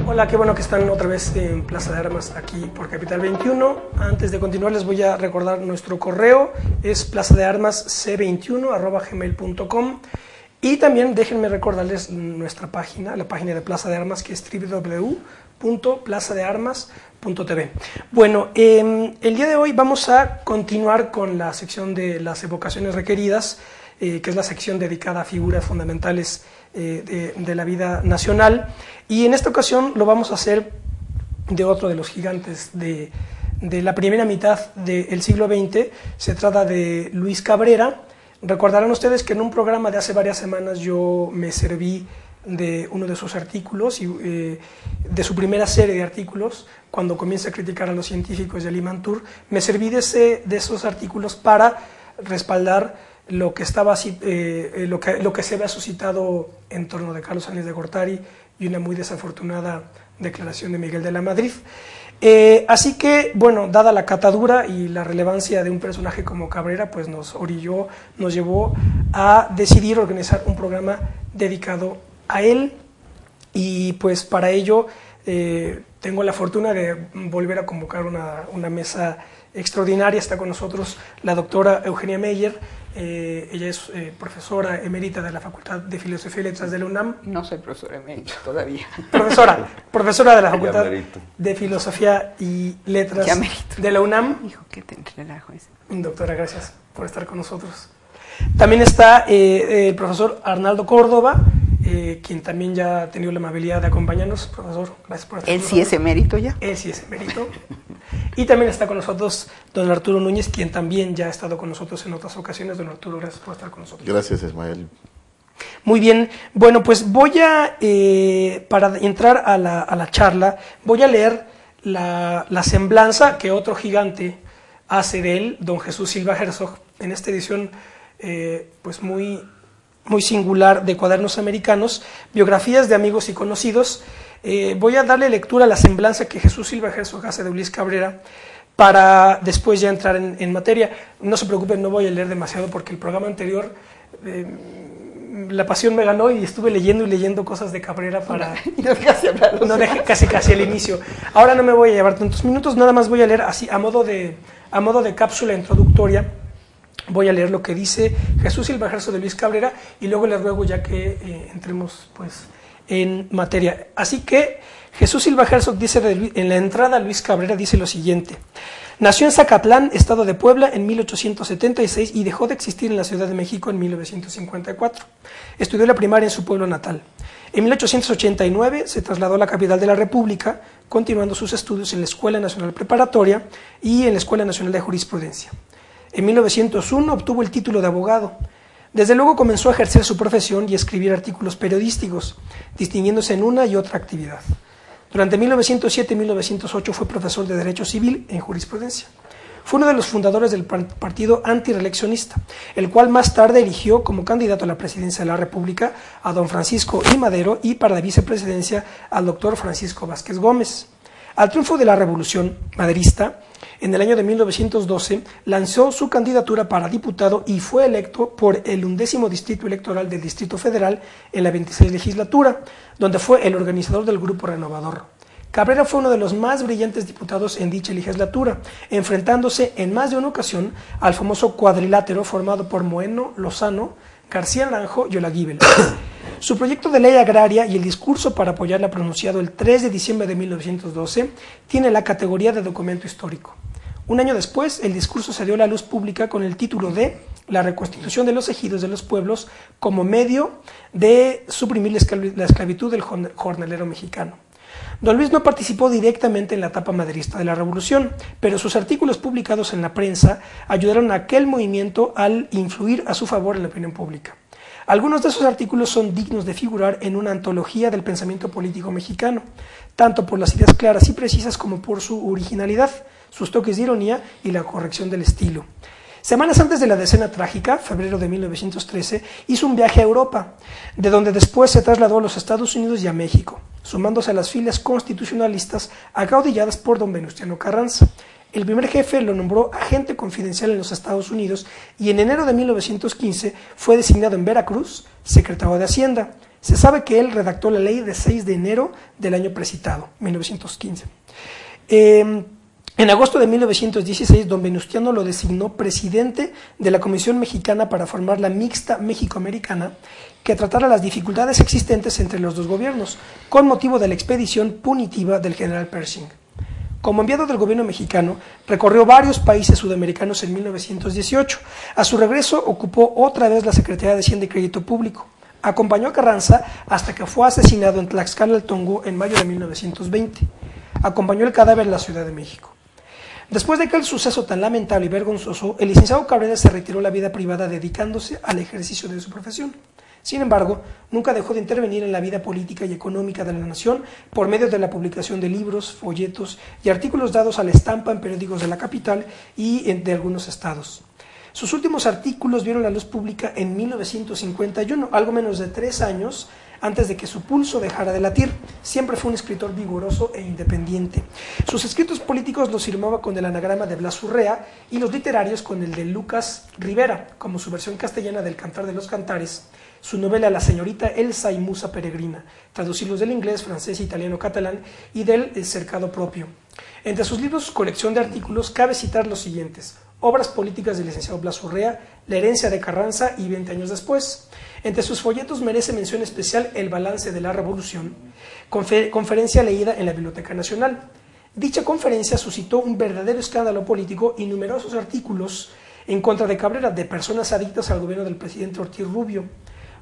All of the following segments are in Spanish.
Hola, qué bueno que están otra vez en Plaza de Armas aquí por Capital 21. Antes de continuar les voy a recordar nuestro correo, es plazadearmasc21@gmail.com, y también déjenme recordarles nuestra página, la página de Plaza de Armas, que es www.plazadearmas.tv. Bueno, el día de hoy vamos a continuar con la sección de las evocaciones requeridas, que es la sección dedicada a figuras fundamentales de la vida nacional, y en esta ocasión lo vamos a hacer de otro de los gigantes de la primera mitad del siglo XX. Se trata de Luis Cabrera. Recordarán ustedes que en un programa de hace varias semanas yo me serví de uno de sus artículos, de su primera serie de artículos, cuando comienza a criticar a los científicos de Limantour. Me serví de esos artículos para respaldar lo que se había suscitado en torno de Carlos Sáenz de Gortari y una muy desafortunada declaración de Miguel de la Madrid. Así que, bueno, dada la catadura y la relevancia de un personaje como Cabrera, pues nos llevó a decidir organizar un programa dedicado a él, y pues para ello tengo la fortuna de volver a convocar una mesa extraordinaria. Está con nosotros la doctora Eugenia Meyer. Ella es profesora emérita de la Facultad de Filosofía y Letras de la UNAM. No soy profesora emérita todavía. Profesora de la Facultad de Filosofía y Letras de la UNAM. Hijo, qué te relajo ese. Doctora, gracias por estar con nosotros. También está el profesor Arnaldo Córdoba, quien también ya ha tenido la amabilidad de acompañarnos. Profesor, gracias por estar con nosotros. ¿Él sí es emérito ya? Él sí es emérito. Y también está con nosotros don Arturo Núñez, quien también ya ha estado con nosotros en otras ocasiones. Don Arturo, gracias por estar con nosotros. Gracias, Ismael. Muy bien, bueno, pues voy a, para entrar a la charla, voy a leer la semblanza que otro gigante hace de él, don Jesús Silva Herzog, en esta edición pues muy singular de Cuadernos Americanos, biografías de amigos y conocidos. Voy a darle lectura a la semblanza que Jesús Silva Herzog hace de Luis Cabrera, para después ya entrar en materia. No se preocupen, no voy a leer demasiado, porque el programa anterior la pasión me ganó y estuve leyendo cosas de Cabrera para... Y no dejaste hablar. No dejé casi al inicio. Ahora no me voy a llevar tantos minutos, nada más voy a leer así a modo de cápsula introductoria. Voy a leer lo que dice Jesús Silva Herzog de Luis Cabrera, y luego les ruego ya que entremos pues en materia. Así que Jesús Silva Herzog dice en la entrada a Luis Cabrera, dice lo siguiente: nació en Zacatlán, estado de Puebla, en 1876 y dejó de existir en la Ciudad de México en 1954. Estudió la primaria en su pueblo natal. En 1889 se trasladó a la capital de la República, continuando sus estudios en la Escuela Nacional Preparatoria y en la Escuela Nacional de Jurisprudencia. En 1901 obtuvo el título de abogado. Desde luego comenzó a ejercer su profesión y a escribir artículos periodísticos, distinguiéndose en una y otra actividad. Durante 1907 y 1908 fue profesor de Derecho Civil en Jurisprudencia. Fue uno de los fundadores del partido antireeleccionista, el cual más tarde eligió como candidato a la presidencia de la República a don Francisco I. Madero, y para la vicepresidencia al doctor Francisco Vázquez Gómez. Al triunfo de la Revolución maderista, en el año de 1912, lanzó su candidatura para diputado y fue electo por el 11º Distrito Electoral del Distrito Federal en la 26 legislatura, donde fue el organizador del Grupo Renovador. Cabrera fue uno de los más brillantes diputados en dicha legislatura, enfrentándose en más de una ocasión al famoso cuadrilátero formado por Moeno, Lozano, García Naranjo y Olaguíbel. Su proyecto de ley agraria y el discurso para apoyarla, pronunciado el 3 de diciembre de 1912, tiene la categoría de documento histórico. Un año después, el discurso se dio a la luz pública con el título de La reconstitución de los ejidos de los pueblos como medio de suprimir la esclavitud del jornalero mexicano. Don Luis no participó directamente en la etapa maderista de la Revolución, pero sus artículos publicados en la prensa ayudaron a aquel movimiento al influir a su favor en la opinión pública. Algunos de esos artículos son dignos de figurar en una antología del pensamiento político mexicano, tanto por las ideas claras y precisas como por su originalidad, sus toques de ironía y la corrección del estilo. Semanas antes de la Decena Trágica, febrero de 1913, hizo un viaje a Europa, de donde después se trasladó a los Estados Unidos y a México, sumándose a las filas constitucionalistas acaudilladas por don Venustiano Carranza. El primer jefe lo nombró agente confidencial en los Estados Unidos, y en enero de 1915 fue designado en Veracruz secretario de Hacienda, Se sabe que él redactó la ley de 6 de enero del año precitado, 1915. En agosto de 1916, don Venustiano lo designó presidente de la Comisión Mexicana para formar la mixta México-Americana, que tratara las dificultades existentes entre los dos gobiernos, con motivo de la expedición punitiva del general Pershing. Como enviado del gobierno mexicano, recorrió varios países sudamericanos en 1918. A su regreso, ocupó otra vez la Secretaría de Hacienda y Crédito Público. Acompañó a Carranza hasta que fue asesinado en Tlaxcala, Tongo, en mayo de 1920. Acompañó el cadáver en la Ciudad de México. Después de aquel suceso tan lamentable y vergonzoso, el licenciado Cabrera se retiró a la vida privada dedicándose al ejercicio de su profesión. Sin embargo, nunca dejó de intervenir en la vida política y económica de la nación por medio de la publicación de libros, folletos y artículos dados a la estampa en periódicos de la capital y de algunos estados. Sus últimos artículos vieron la luz pública en 1951, algo menos de 3 años antes de que su pulso dejara de latir. Siempre fue un escritor vigoroso e independiente. Sus escritos políticos los firmaba con el anagrama de Blas Urrea y los literarios con el de Lucas Rivera, como su versión castellana del Cantar de los Cantares, su novela La señorita Elsa y Musa Peregrina, traducidos del inglés, francés, italiano, catalán y del cercado propio. Entre sus libros, colección de artículos, cabe citar los siguientes: Obras políticas del licenciado Blas Urrea, La herencia de Carranza y 20 años después. Entre sus folletos merece mención especial El balance de la revolución, conferencia leída en la Biblioteca Nacional. Dicha conferencia suscitó un verdadero escándalo político y numerosos artículos en contra de Cabrera, de personas adictas al gobierno del presidente Ortiz Rubio.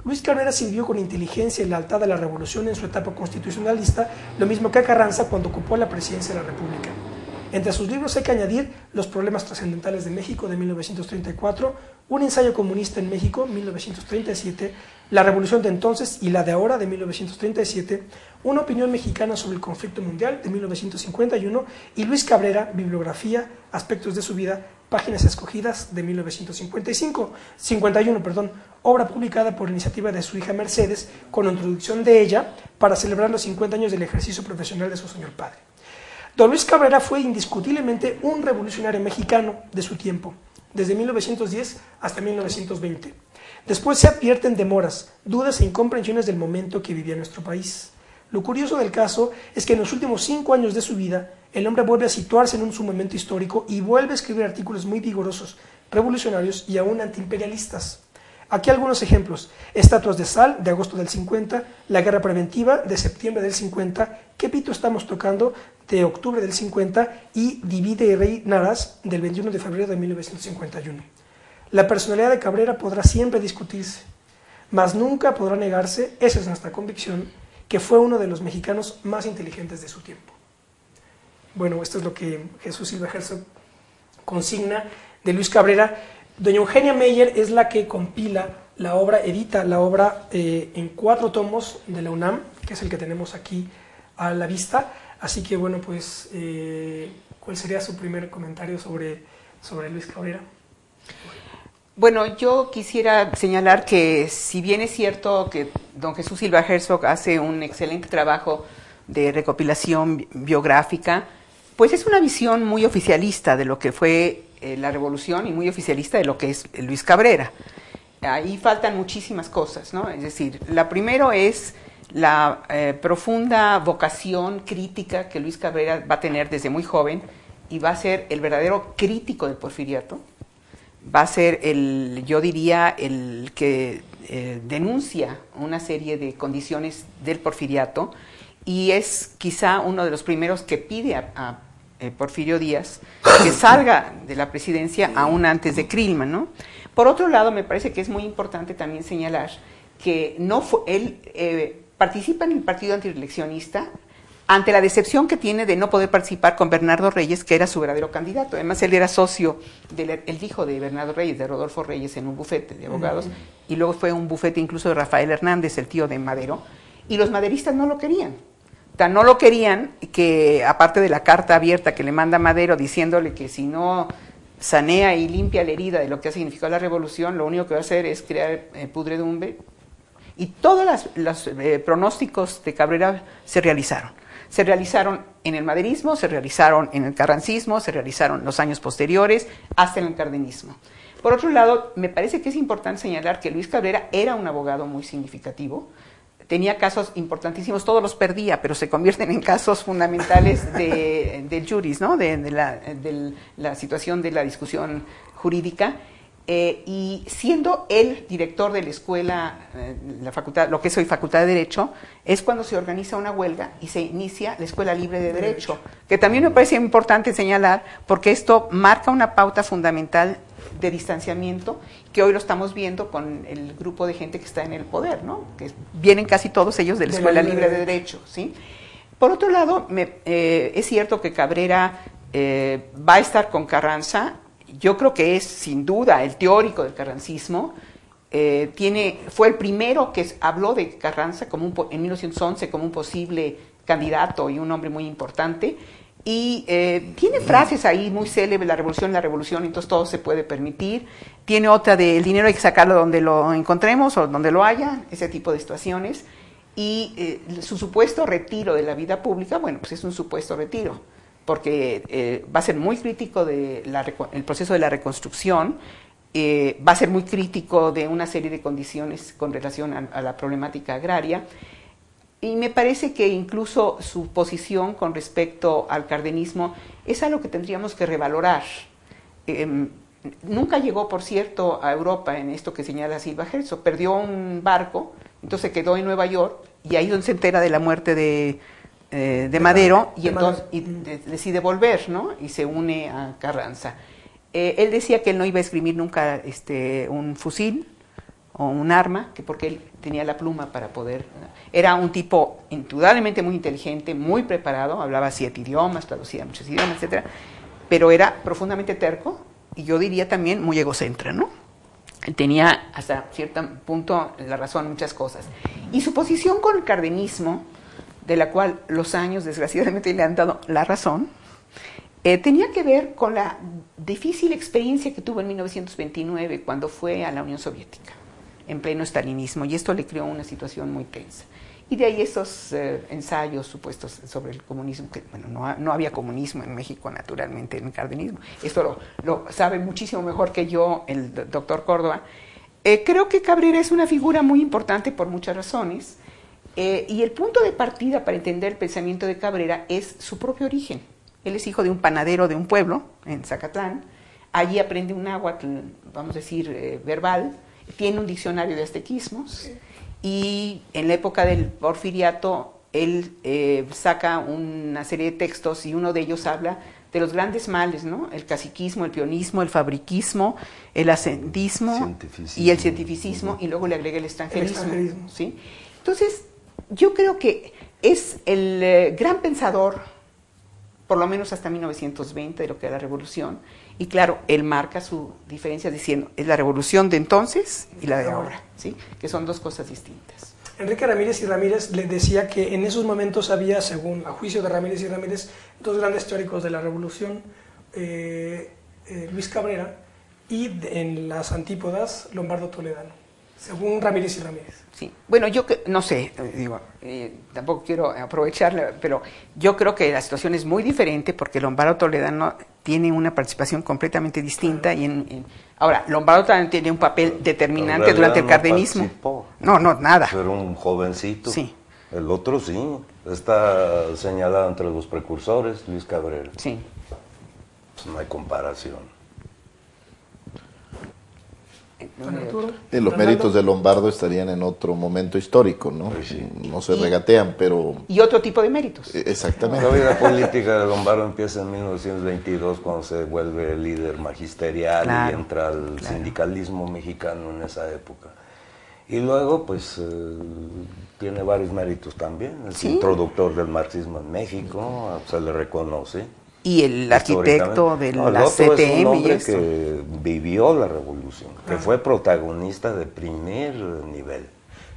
Luis Cabrera sirvió con inteligencia y lealtad a la revolución en su etapa constitucionalista, lo mismo que a Carranza cuando ocupó la presidencia de la República. Entre sus libros hay que añadir Los problemas trascendentales de México, de 1934, Un ensayo comunista en México, 1937, La revolución de entonces y la de ahora, de 1937, Una opinión mexicana sobre el conflicto mundial, de 1951, y Luis Cabrera, bibliografía, aspectos de su vida, páginas escogidas, de 1951, obra publicada por iniciativa de su hija Mercedes, con introducción de ella, para celebrar los 50 años del ejercicio profesional de su señor padre. Don Luis Cabrera fue indiscutiblemente un revolucionario mexicano de su tiempo, desde 1910 hasta 1920. Después se advierten demoras, dudas e incomprensiones del momento que vivía nuestro país. Lo curioso del caso es que en los últimos 5 años de su vida, el hombre vuelve a situarse en su momento histórico y vuelve a escribir artículos muy vigorosos, revolucionarios y aún antiimperialistas. Aquí algunos ejemplos: Estatuas de Sal, de agosto del 50, La Guerra Preventiva, de septiembre del 50, ¿Qué pito estamos tocando?, de octubre del 50, y Divide y reinarás, del 21 de febrero de 1951. La personalidad de Cabrera podrá siempre discutirse, mas nunca podrá negarse, esa es nuestra convicción, que fue uno de los mexicanos más inteligentes de su tiempo. Bueno, esto es lo que Jesús Silva Herzog consigna de Luis Cabrera. Doña Eugenia Meyer es la que compila la obra, edita la obra en 4 tomos de la UNAM, que es el que tenemos aquí a la vista. Así que, bueno, pues, ¿cuál sería su primer comentario sobre Luis Cabrera? Bueno, yo quisiera señalar que, si bien es cierto que don Jesús Silva Herzog hace un excelente trabajo de recopilación biográfica, pues es una visión muy oficialista de lo que fue la revolución y muy oficialista de lo que es Luis Cabrera. Ahí faltan muchísimas cosas, ¿no? Es decir, la primero es la profunda vocación crítica que Luis Cabrera va a tener desde muy joven, y va a ser el verdadero crítico del porfiriato. Va a ser yo diría, el que denuncia una serie de condiciones del porfiriato, y es quizá uno de los primeros que pide a Porfirio Díaz que salga de la presidencia aún antes de Krillman, ¿no? Por otro lado, me parece que es muy importante también señalar que él participa en el partido antireeleccionista ante la decepción que tiene de no poder participar con Bernardo Reyes, que era su verdadero candidato. Además, él era socio, el hijo de Bernardo Reyes, de Rodolfo Reyes, en un bufete de abogados, y luego fue un bufete incluso de Rafael Hernández, el tío de Madero, y los maderistas no lo querían. Tan no lo querían que, aparte de la carta abierta que le manda Madero diciéndole que si no sanea y limpia la herida de lo que ha significado la revolución, lo único que va a hacer es crear pudredumbre. Y todos los pronósticos de Cabrera se realizaron. Se realizaron en el maderismo, se realizaron en el carrancismo, se realizaron los años posteriores, hasta en el cardenismo. Por otro lado, me parece que es importante señalar que Luis Cabrera era un abogado muy significativo. tenía casos importantísimos, todos los perdía, pero se convierten en casos fundamentales del juris, ¿no? de la situación de la discusión jurídica. Y siendo él director de la escuela, la facultad, lo que es hoy Facultad de Derecho, es cuando se organiza una huelga y se inicia la Escuela Libre de Derecho, que también me parece importante señalar, porque esto marca una pauta fundamental de distanciamiento, que hoy lo estamos viendo con el grupo de gente que está en el poder, ¿no? Que vienen casi todos ellos de la Escuela Libre de Derecho, ¿sí? Por otro lado, es cierto que Cabrera va a estar con Carranza. Yo creo que es, sin duda, el teórico del carrancismo. Fue el primero que habló de Carranza en 1911 como un posible candidato y un hombre muy importante. Y tiene frases ahí muy célebres, la revolución, entonces todo se puede permitir. Tiene otra de el dinero hay que sacarlo donde lo encontremos o donde lo haya, ese tipo de situaciones. Y su supuesto retiro de la vida pública, bueno, pues es un supuesto retiro, porque va a ser muy crítico del proceso de la reconstrucción, va a ser muy crítico de una serie de condiciones con relación a la problemática agraria, y me parece que incluso su posición con respecto al cardenismo es algo que tendríamos que revalorar. Nunca llegó, por cierto, a Europa en esto que señala Silva Herzog, perdió un barco, entonces quedó en Nueva York, y ahí donde se entera de la muerte de Madero, y entonces decide volver, ¿no? Y se une a Carranza. Él decía que él no iba a esgrimir nunca un fusil o un arma, que porque él tenía la pluma para poder. Era un tipo indudablemente muy inteligente, muy preparado, hablaba 7 idiomas, traducía muchos idiomas, etcétera, pero era profundamente terco y yo diría también muy egocéntrico, ¿no? Él tenía hasta cierto punto la razón en muchas cosas. Y su posición con el cardenismo, de la cual los años desgraciadamente le han dado la razón, tenía que ver con la difícil experiencia que tuvo en 1929 cuando fue a la Unión Soviética, en pleno estalinismo, y esto le creó una situación muy tensa. Y de ahí esos ensayos supuestos sobre el comunismo, que bueno, no había comunismo en México naturalmente en el cardenismo, esto lo sabe muchísimo mejor que yo el doctor Córdoba. Creo que Cabrera es una figura muy importante por muchas razones, y el punto de partida para entender el pensamiento de Cabrera es su propio origen. Él es hijo de un panadero de un pueblo, en Zacatlán. Allí aprende un náhuatl, vamos a decir, verbal. Tiene un diccionario de aztequismos. Y en la época del porfiriato, él saca una serie de textos y uno de ellos habla de los grandes males, ¿no? El caciquismo, el peonismo, el fabriquismo, el ascendismo y el cientificismo, y luego le agrega el extranjerismo. ¿Sí? Entonces, yo creo que es el gran pensador, por lo menos hasta 1920, de lo que era la revolución, y claro, él marca su diferencia diciendo, es la revolución de entonces y la de ahora, ¿sí? Que son dos cosas distintas. Enrique Ramírez y Ramírez le decía que en esos momentos había, según a juicio de Ramírez y Ramírez, dos grandes teóricos de la revolución, Luis Cabrera, y en las antípodas, Lombardo Toledano, según Ramírez y Ramírez. Sí, bueno, yo no sé, digo, tampoco quiero aprovecharla, pero yo creo que la situación es muy diferente porque Lombardo Toledano tiene una participación completamente distinta y ahora, Lombardo también tiene un papel determinante durante el cardenismo. No, nada. Era un jovencito. Sí. El otro sí, está señalado entre los precursores, Luis Cabrera. Sí. Pues no hay comparación. Los méritos de Lombardo estarían en otro momento histórico, ¿no? Sí. No se regatean, pero... Y otro tipo de méritos. Exactamente. La vida política de Lombardo empieza en 1922, cuando se vuelve líder magisterial, claro, y entra al sindicalismo mexicano en esa época. Y luego, pues, tiene varios méritos también. Es introductor del marxismo en México, se le reconoce. Y el arquitecto de la CTM. Es un hombre que vivió la revolución, que fue protagonista de primer nivel.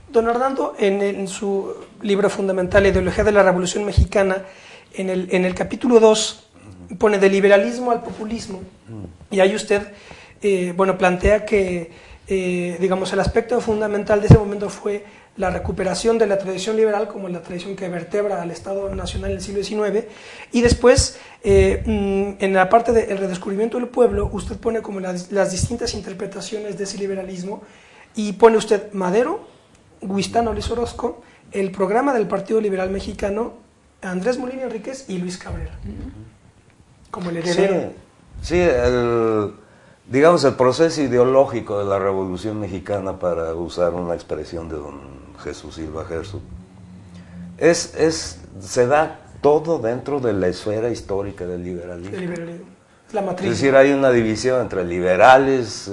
Don Hernando, en su libro fundamental, La ideología de la Revolución Mexicana, en el capítulo 2, pone de liberalismo al populismo. Y ahí usted, plantea que, digamos, el aspecto fundamental de ese momento fue la recuperación de la tradición liberal como la tradición que vertebra al Estado Nacional en el siglo XIX, y después, en la parte del redescubrimiento del pueblo, usted pone como las distintas interpretaciones de ese liberalismo, y pone usted Madero, Guistán Orozco el programa del Partido Liberal Mexicano, Andrés Molina Enríquez y Luis Cabrera, como el heredero. Sí, digamos el proceso ideológico de la Revolución Mexicana, para usar una expresión de don Jesús Silva Herzog, se da todo dentro de la esfera histórica del liberalismo. El liberalismo. Es la matriz. Es decir, hay una división entre liberales,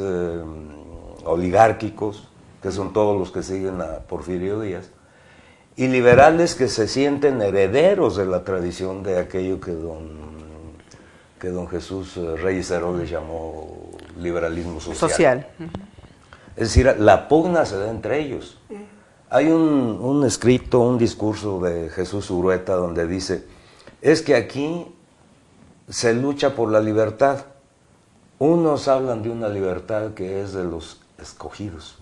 oligárquicos, que son todos los que siguen a Porfirio Díaz, y liberales que se sienten herederos de la tradición de aquello que don Jesús Reyes Heroles llamó liberalismo social. Es decir, la pugna se da entre ellos. Hay un escrito, un discurso de Jesús Urueta donde dice, es que aquí se lucha por la libertad. Unos hablan de una libertad que es de los escogidos,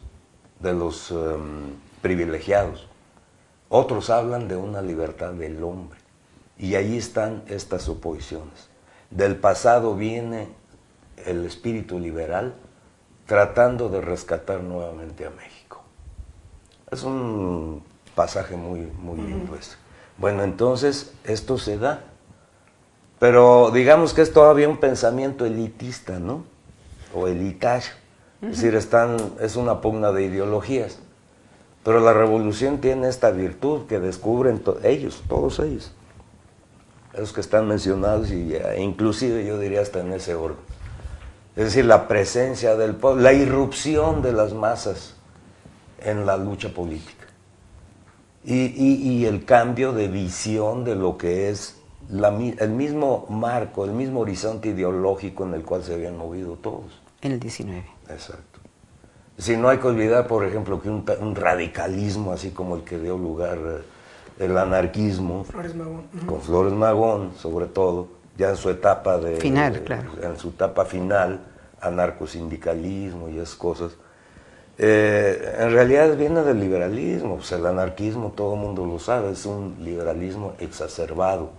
de los privilegiados. Otros hablan de una libertad del hombre. Y ahí están estas oposiciones. Del pasado viene el espíritu liberal tratando de rescatar nuevamente a México. Es un pasaje muy lindo ese. Bueno, entonces esto se da. Pero digamos que es todavía un pensamiento elitista, ¿no? O elitario. Es decir, es una pugna de ideologías. Pero la revolución tiene esta virtud que descubren todos ellos. Esos que están mencionados, inclusive yo diría hasta en ese orden. Es decir, la presencia del pueblo, la irrupción de las masas en la lucha política. Y el cambio de visión de lo que es el mismo marco, el mismo horizonte ideológico en el cual se habían movido todos. En el 19. Exacto. Si no hay que olvidar, por ejemplo, que un radicalismo así como el que dio lugar el anarquismo, Flores Magón. con Flores Magón, sobre todo, ya en su etapa final, claro. En su etapa final, anarcosindicalismo y esas cosas, en realidad viene del liberalismo. Pues el anarquismo, todo el mundo lo sabe, es un liberalismo exacerbado.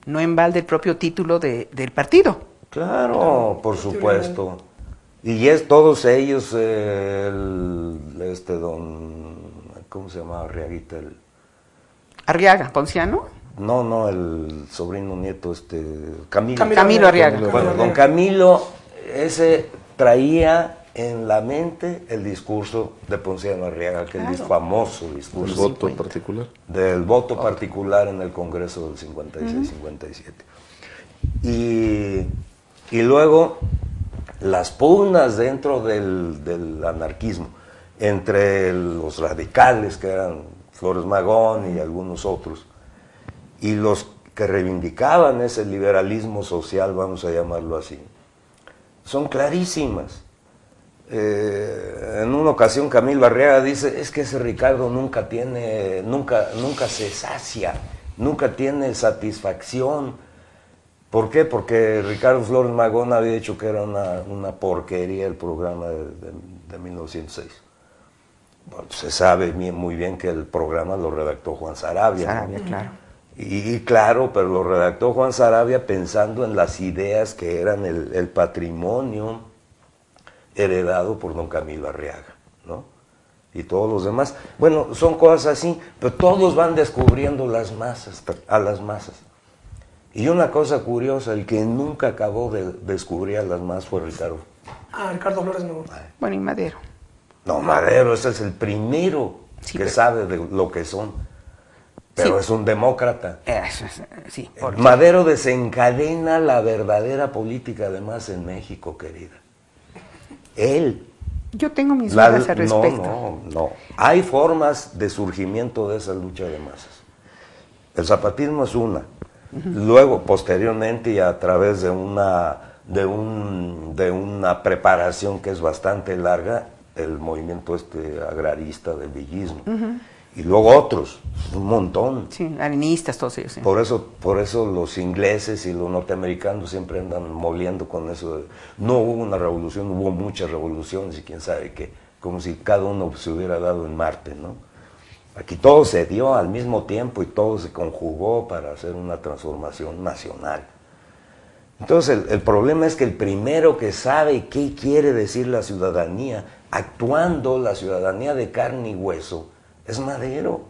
No en balde el propio título del partido. Claro, por supuesto. Y todos ellos, ¿cómo se llamaba Arriaguita? Arriaga, Ponciano. No, el sobrino nieto, Camilo. Camilo Arriaga. Bueno, don Camilo, ese traía en la mente el discurso de Ponciano Arriaga, aquel famoso discurso. El voto particular. Del voto particular en el Congreso del 56-57. Y luego las pugnas dentro del anarquismo entre los radicales, que eran Flores Magón y algunos otros, y los que reivindicaban ese liberalismo social, vamos a llamarlo así, son clarísimas. En una ocasión Camilo Arriaga dice, es que ese Ricardo nunca se sacia, nunca tiene satisfacción. ¿Por qué? Porque Ricardo Flores Magón había dicho que era una porquería el programa de 1906. Bueno, se sabe muy bien que el programa lo redactó Juan Saravia. Saravia, ¿no? Claro. Y claro, pero lo redactó Juan Saravia pensando en las ideas que eran el patrimonio heredado por don Camilo Arriaga, ¿no? Y todos los demás. Bueno, son cosas así, pero todos van descubriendo a las masas. Y una cosa curiosa, el que nunca acabó de descubrir a las masas fue Ricardo. Ricardo Flores Magón. Bueno, y Madero. No, Madero, ese es el primero que sabe de lo que son. Pero es un demócrata. Sí. Madero desencadena la verdadera política, además, en México, querida. Él. Yo tengo mis dudas al respecto. No. Hay formas de surgimiento de esa lucha de masas. El zapatismo es una. Luego, posteriormente, y a través de una preparación que es bastante larga, el movimiento agrarista del villismo. Y luego otros, un montón. Sí, arenistas, todos ellos. Sí. Por eso los ingleses y los norteamericanos siempre andan moliendo con eso. No hubo una revolución, hubo muchas revoluciones y quién sabe qué, como si cada uno se hubiera dado en Marte, ¿no? Aquí todo se dio al mismo tiempo y todo se conjugó para hacer una transformación nacional. Entonces el problema es que el primero que sabe qué quiere decir la ciudadanía, actuando la ciudadanía de carne y hueso, es Madero.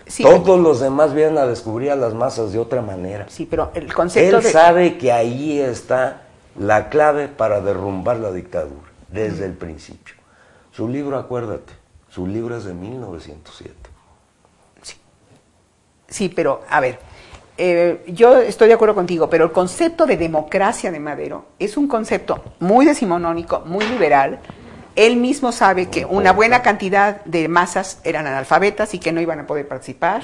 Sí, Todos los demás vienen a descubrir a las masas de otra manera. Sí, pero el concepto Él sabe que ahí está la clave para derrumbar la dictadura, desde el principio. Su libro, acuérdate, su libro es de 1907. Sí, pero, a ver, yo estoy de acuerdo contigo, pero el concepto de democracia de Madero es un concepto muy decimonónico, muy liberal. Él mismo sabe que una buena cantidad de masas eran analfabetas y que no iban a poder participar.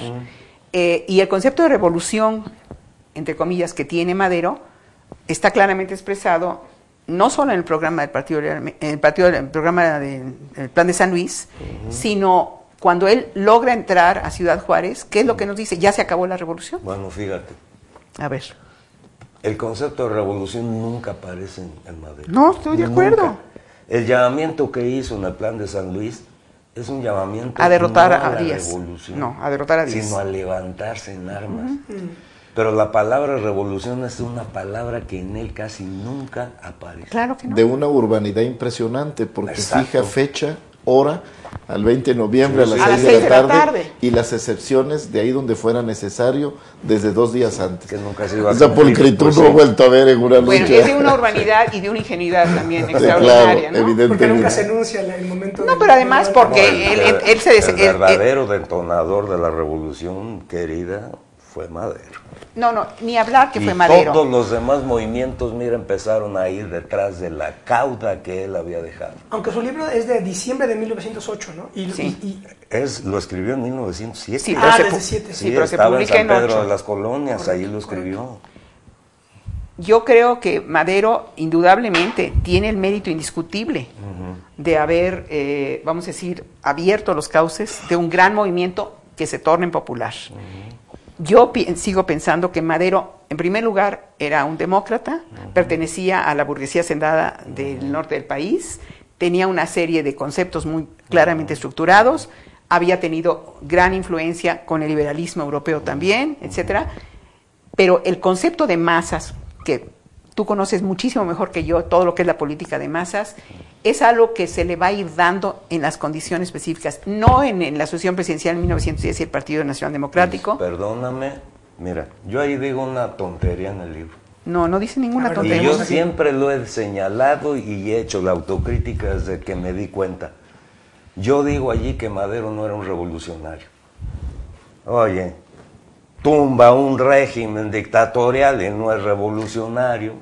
Y el concepto de revolución, entre comillas, que tiene Madero, está claramente expresado no solo en el programa del partido, el programa del Plan de San Luis, sino cuando él logra entrar a Ciudad Juárez. ¿Qué es lo que nos dice? Ya se acabó la revolución. Bueno, fíjate. A ver. El concepto de revolución nunca aparece en Madero. No, estoy de acuerdo. Nunca. El llamamiento que hizo en el Plan de San Luis es un llamamiento a derrotar no a la Díaz. revolución, No, a derrotar a Díaz. sino a levantarse en armas. Pero la palabra revolución es una palabra que en él casi nunca aparece. Claro que no. De una urbanidad impresionante, porque Exacto. fija fecha, hora, al 20 de noviembre Sí, a sí. las A las 6 de la 6 de la tarde, tarde. y las excepciones de ahí donde fuera necesario desde 2 días antes. Que nunca se iba a Esa cumplir, pulcritud pues no he sí. vuelto a ver en una lucha. Bueno, es de una urbanidad y de una ingenuidad también Sí, extraordinaria, claro, ¿no? Porque nunca evidentemente. se enuncia el momento. No, pero además porque él se el verdadero detonador de la revolución, querida, fue Madero. No, ni hablar que Y fue Madero. todos los demás movimientos, mira, empezaron a ir detrás de la cauda que él había dejado. Aunque su libro es de diciembre de 1908, ¿no? Sí. Lo escribió en 1907. Sí, Ah, pero desde se, 7. sí, pero se estaba en publica San en Pedro 8. de las Colonias, ahí lo escribió. Yo creo que Madero indudablemente tiene el mérito indiscutible de haber, vamos a decir, abierto los cauces de un gran movimiento que se torne popular. Yo sigo pensando que Madero, en primer lugar, era un demócrata, pertenecía a la burguesía hacendada del norte del país, tenía una serie de conceptos muy claramente estructurados, había tenido gran influencia con el liberalismo europeo también, etcétera. Pero el concepto de masas, que tú conoces muchísimo mejor que yo, todo lo que es la política de masas, es algo que se le va a ir dando en las condiciones específicas, no en la Asociación Presidencial en 1910 y el Partido Nacional Democrático. Perdóname, mira, yo ahí digo una tontería en el libro. No dice ninguna A ver, Y tontería. yo siempre lo he señalado y he hecho la autocrítica desde que me di cuenta. Yo digo allí que Madero no era un revolucionario. Oye, tumba un régimen dictatorial y no es revolucionario.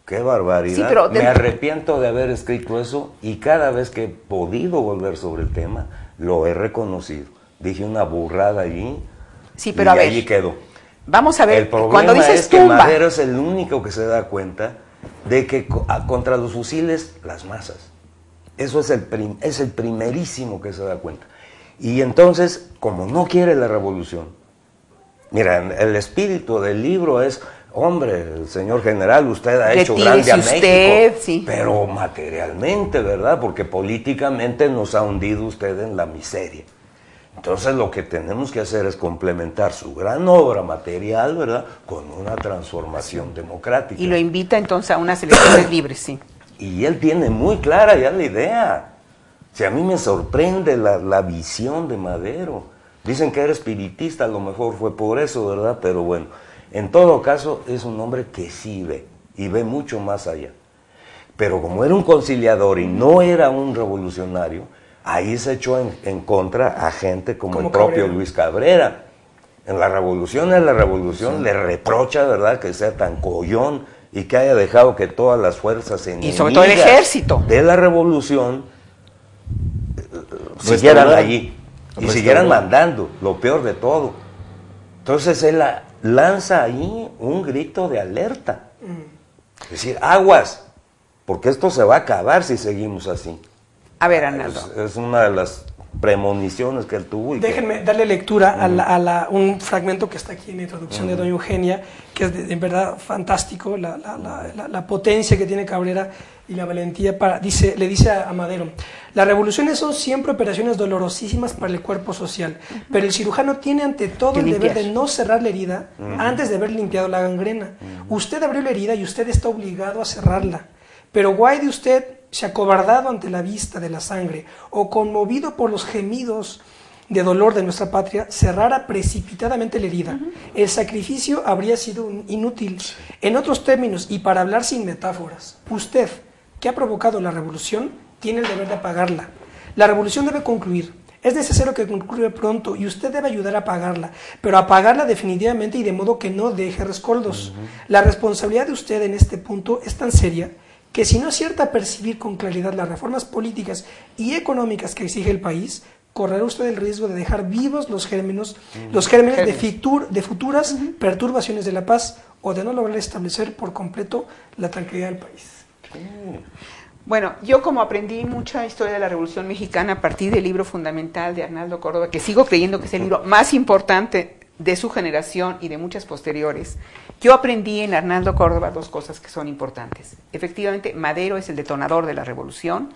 ¡Qué barbaridad! Sí, pero me arrepiento de haber escrito eso y cada vez que he podido volver sobre el tema, lo he reconocido. Dije una burrada allí Sí, pero y a ver, allí quedó. vamos a ver, El problema cuando dices es que tumba, Madero es el único que se da cuenta de que contra los fusiles, las masas. Eso es el primerísimo que se da cuenta. Y entonces, como no quiere la revolución, mira, el espíritu del libro es, hombre, señor general, usted ha hecho grande a usted, México, sí. pero materialmente, ¿verdad? Porque políticamente nos ha hundido usted en la miseria. Entonces lo que tenemos que hacer es complementar su gran obra material, ¿verdad?, con una transformación democrática. y lo invita entonces a unas elecciones libres, sí. Y él tiene muy clara ya la idea. Si a mí me sorprende la visión de Madero. Dicen que era espiritista, a lo mejor fue por eso, ¿verdad? Pero bueno, en todo caso es un hombre que sí ve, y ve mucho más allá. Pero como era un conciliador y no era un revolucionario, ahí se echó en contra a gente como el propio Cabrera. Luis Cabrera. En la revolución, le reprocha, ¿verdad?, que sea tan collón y que haya dejado que todas las fuerzas enemigas sobre todo el ejército de la revolución siguieran allí y siguieran mandando, lo peor de todo. Entonces él lanza ahí un grito de alerta. Es decir, aguas, porque esto se va a acabar si seguimos así. A ver, Arnaldo. Es una de las premoniciones que él tuvo. Y Déjenme darle lectura a un fragmento que está aquí en la introducción de doña Eugenia, que es en verdad fantástico, la potencia que tiene Cabrera y la valentía le dice a Madero: las revoluciones son siempre operaciones dolorosísimas para el cuerpo social, pero el cirujano tiene ante todo Que el deber limpiar. de no cerrar la herida antes de haber limpiado la gangrena. Usted abrió la herida y usted está obligado a cerrarla, pero guay de usted se acobardado ante la vista de la sangre o conmovido por los gemidos de dolor de nuestra patria, cerrara precipitadamente la herida. El sacrificio habría sido inútil. En otros términos, y para hablar sin metáforas, usted, que ha provocado la revolución, tiene el deber de apagarla. La revolución debe concluir. Es necesario que concluya pronto y usted debe ayudar a apagarla, pero apagarla definitivamente y de modo que no deje rescoldos. La responsabilidad de usted en este punto es tan seria que si no acierta a percibir con claridad las reformas políticas y económicas que exige el país, correrá usted el riesgo de dejar vivos los gérmenes de futuras perturbaciones de la paz o de no lograr establecer por completo la tranquilidad del país. Bueno, yo como aprendí mucha historia de la Revolución Mexicana a partir del libro fundamental de Arnaldo Córdoba, que sigo creyendo que es el libro más importante de su generación y de muchas posteriores, yo aprendí en Arnaldo Córdoba dos cosas que son importantes. Efectivamente, Madero es el detonador de la revolución.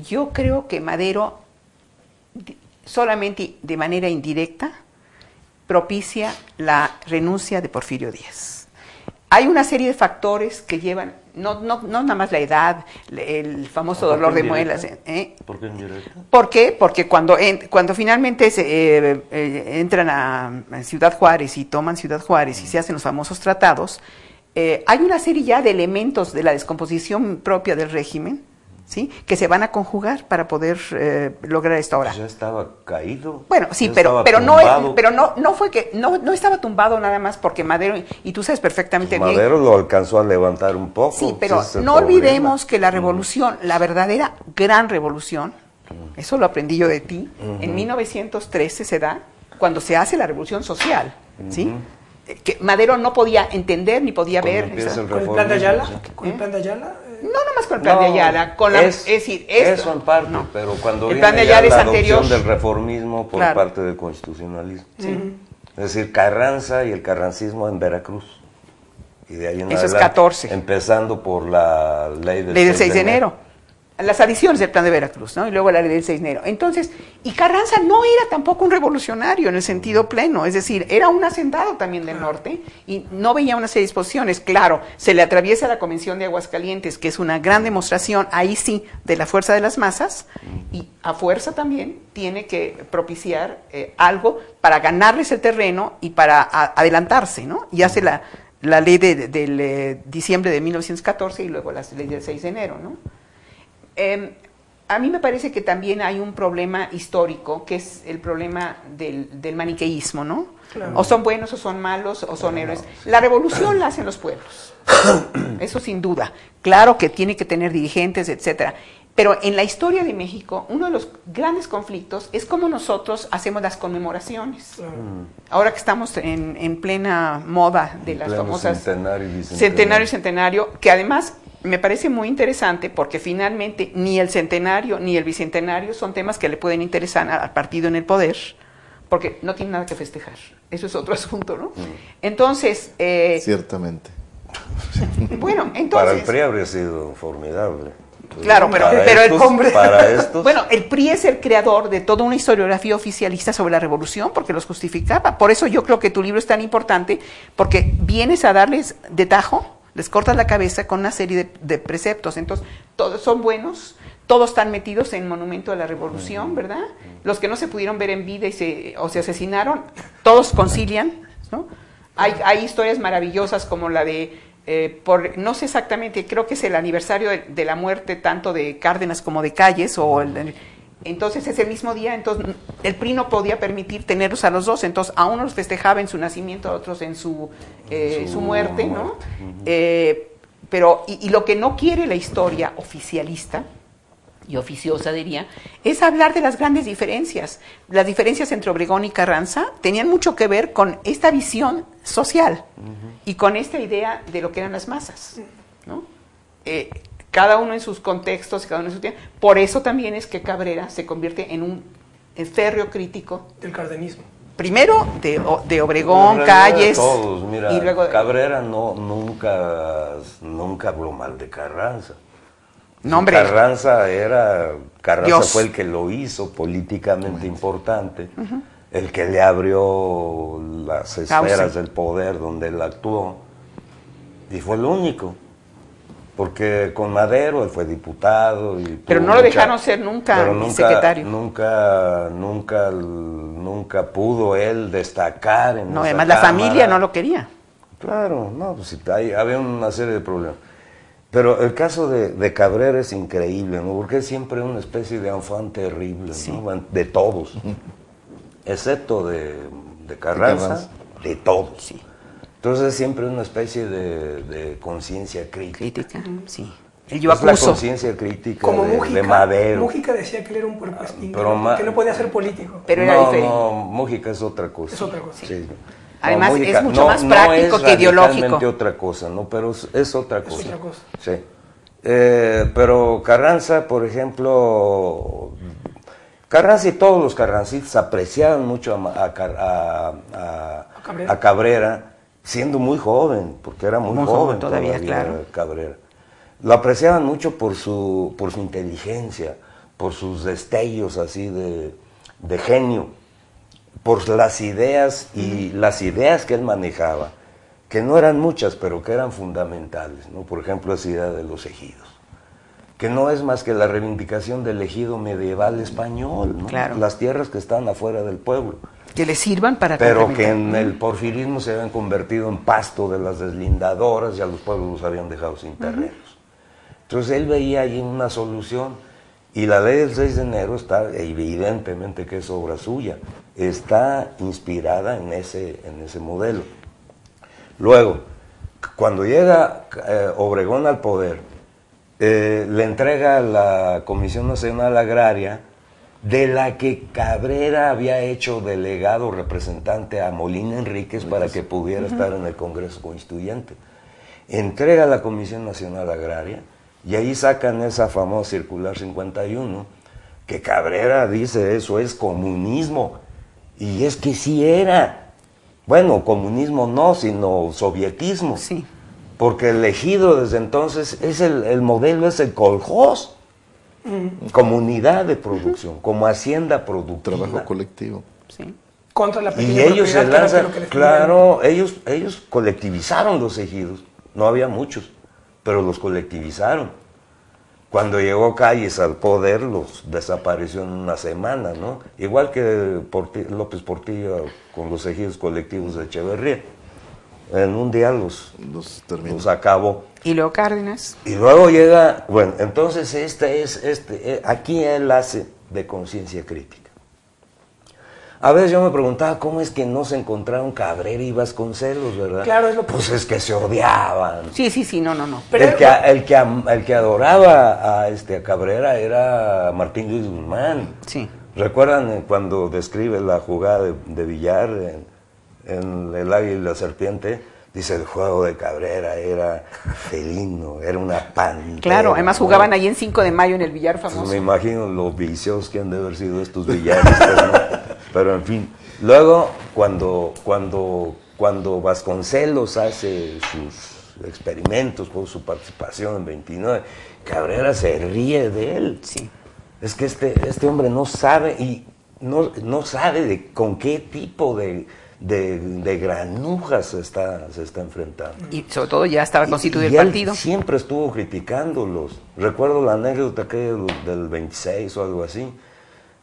Yo creo que Madero solamente de manera indirecta propicia la renuncia de Porfirio Díaz. Hay una serie de factores que llevan, no nada más la edad, el famoso dolor de muelas. ¿Por qué indirecta? ¿Por qué? Porque cuando finalmente entran a Ciudad Juárez y toman Ciudad Juárez y se hacen los famosos tratados, hay una serie ya de elementos de la descomposición propia del régimen, ¿sí?, que se van a conjugar para poder lograr esta hora. Pues ya estaba caído. Bueno, sí, pero no fue que no estaba tumbado nada más porque Madero, y tú sabes perfectamente bien. Madero lo alcanzó a levantar un poco. Sí, pero no olvidemos que la revolución, la verdadera gran revolución, eso lo aprendí yo de ti, en 1913 se da cuando se hace la revolución social, ¿sí? Que Madero no podía entender ni podía ver. ¿Con el plan de Ayala? ¿Con el plan de Ayala? No, nomás con el plan de Ayala. Es decir, eso en parte, pero cuando el viene plan de ya Ayala la es anterior adopción del reformismo por parte del constitucionalismo. Sí. Es decir, Carranza y el carrancismo en Veracruz. Y de ahí en eso adelante, es 14. Empezando por la ley del 6 de enero. Las adiciones del plan de Veracruz, ¿no? Y luego la ley del 6 de enero. Entonces, y Carranza no era tampoco un revolucionario en el sentido pleno, es decir, era un hacendado también del norte y no veía una serie de disposiciones. Claro, se le atraviesa la Convención de Aguascalientes, que es una gran demostración, ahí sí, de la fuerza de las masas, y a fuerza también tiene que propiciar algo para ganarles el terreno y para adelantarse, ¿no? Y hace la ley del diciembre de 1914 y luego la ley del 6 de enero, ¿no? A mí me parece que también hay un problema histórico, que es el problema del maniqueísmo, ¿no? Claro. O son buenos o son malos o son héroes. La revolución la hacen los pueblos, eso sin duda. Claro que tiene que tener dirigentes, etcétera. Pero en la historia de México, uno de los grandes conflictos es cómo nosotros hacemos las conmemoraciones. Ahora que estamos en plena moda de las famosas centenario, que además me parece muy interesante porque finalmente ni el centenario ni el bicentenario son temas que le pueden interesar al partido en el poder, porque no tiene nada que festejar. Eso es otro asunto, ¿no? Entonces... Ciertamente. Bueno, entonces... Para el PRI habría sido formidable. Claro, pero el hombre... Para estos... Bueno, el PRI es el creador de toda una historiografía oficialista sobre la revolución porque los justificaba. Por eso yo creo que tu libro es tan importante, porque vienes a darles de tajo, les cortas la cabeza con una serie de preceptos. Entonces, todos son buenos, todos están metidos en Monumento a la Revolución, ¿verdad? Los que no se pudieron ver en vida o se asesinaron, todos concilian, ¿no? Hay historias maravillosas como la de, no sé exactamente, creo que es el aniversario de la muerte tanto de Cárdenas como de Calles, entonces ese mismo día, entonces el PRI no podía permitir tenerlos a los dos, entonces a unos los festejaba en su nacimiento, a otros en su muerte, ¿no? Pero lo que no quiere la historia oficialista y oficiosa, diría, es hablar de las grandes diferencias. Las diferencias entre Obregón y Carranza tenían mucho que ver con esta visión social y con esta idea de lo que eran las masas, ¿no? Cada uno en sus contextos, cada uno en su tiempo. Por eso también es que Cabrera se convierte en un férreo crítico del cardenismo. Primero de Obregón, Calles, todos. Mira, y luego Cabrera nunca habló mal de Carranza. No, hombre. Carranza Dios. fue el que lo hizo políticamente importante, el que le abrió las esferas del poder donde él actuó, y fue el único. porque con Madero él fue diputado. Pero no lo dejaron ser nunca secretario. Nunca pudo él destacar en No, esa además la cámara. familia no lo quería. Claro, no, pues había una serie de problemas. Pero el caso de Cabrera es increíble, ¿no? Porque es siempre una especie de enfant terrible, Sí. ¿no? De todos, excepto de Carranza, de todos. Sí. Entonces es siempre una especie de conciencia crítica. Crítica, sí. El yo Es la acuso. conciencia crítica Como de Madero. Mújica decía que él era un puercoespín, Pero que no podía ser político. Pero era diferente. No, Mújica es otra cosa. Es otra cosa. Sí. Además, Mújica es mucho más práctico que ideológico. No es radicalmente otra cosa, ¿no? Pero es otra cosa. otra cosa. Sí. Pero Carranza, por ejemplo, Carranza y todos los carrancistas apreciaban mucho a Cabrera, siendo muy joven, porque era muy joven todavía, claro. Cabrera. Lo apreciaban mucho por su inteligencia, por sus destellos así de genio, por las ideas y las ideas que él manejaba, que no eran muchas, pero que eran fundamentales, ¿no? Por ejemplo, esa idea de los ejidos, que no es más que la reivindicación del ejido medieval español, ¿no? Claro. Las tierras que están afuera del pueblo, Que le sirvan para pero que complementar. en el porfirismo se habían convertido en pasto de las deslindadoras y a los pueblos los habían dejado sin terrenos. Entonces él veía allí una solución, y la ley del 6 de enero está, evidentemente que es obra suya, está inspirada en ese modelo. Luego, cuando llega Obregón al poder, le entrega la Comisión Nacional Agraria, de la que Cabrera había hecho delegado representante a Molina Enríquez para que pudiera estar en el Congreso Constituyente. Entrega la Comisión Nacional Agraria, y ahí sacan esa famosa circular 51, que Cabrera dice eso es comunismo, y es que sí era. Bueno, comunismo no, sino sovietismo. Sí. Porque el ejido desde entonces es el modelo, es el kolkhoz, comunidad de producción, como hacienda productiva. Trabajo colectivo. Sí. Contra la pequeña Y ellos se propiedad, que era lanzan, lo que les claro, ellos colectivizaron los ejidos, no había muchos, pero los colectivizaron. Cuando llegó Calles al poder, los desapareció en una semana, ¿no? Igual que López Portillo con los ejidos colectivos de Echeverría. En un día los acabó. Y luego Cárdenas. Y luego llega, bueno, entonces aquí él hace de conciencia crítica. A veces yo me preguntaba cómo es que no se encontraron Cabrera y Vasconcelos, ¿verdad? Claro, es lo que... Pues es que se odiaban. Sí, no. Pero El que adoraba a Cabrera era Martín Luis Guzmán. Sí. ¿Recuerdan cuando describe la jugada de billar en El Águila y la Serpiente? Dice, el juego de Cabrera era felino, era una pantera. Claro, además ¿no? jugaban ahí en 5 de mayo en el billar Pues famoso. me imagino los viciosos que han de haber sido estos billaristas, ¿no? Pero en fin, luego cuando Vasconcelos hace sus experimentos por su participación en 29, Cabrera se ríe de él. Sí. Es que este hombre no sabe y no sabe con qué tipo de granujas se está enfrentando. Y sobre todo ya estaba constituido el él partido. Siempre estuvo criticándolos. Recuerdo la anécdota del 26 o algo así,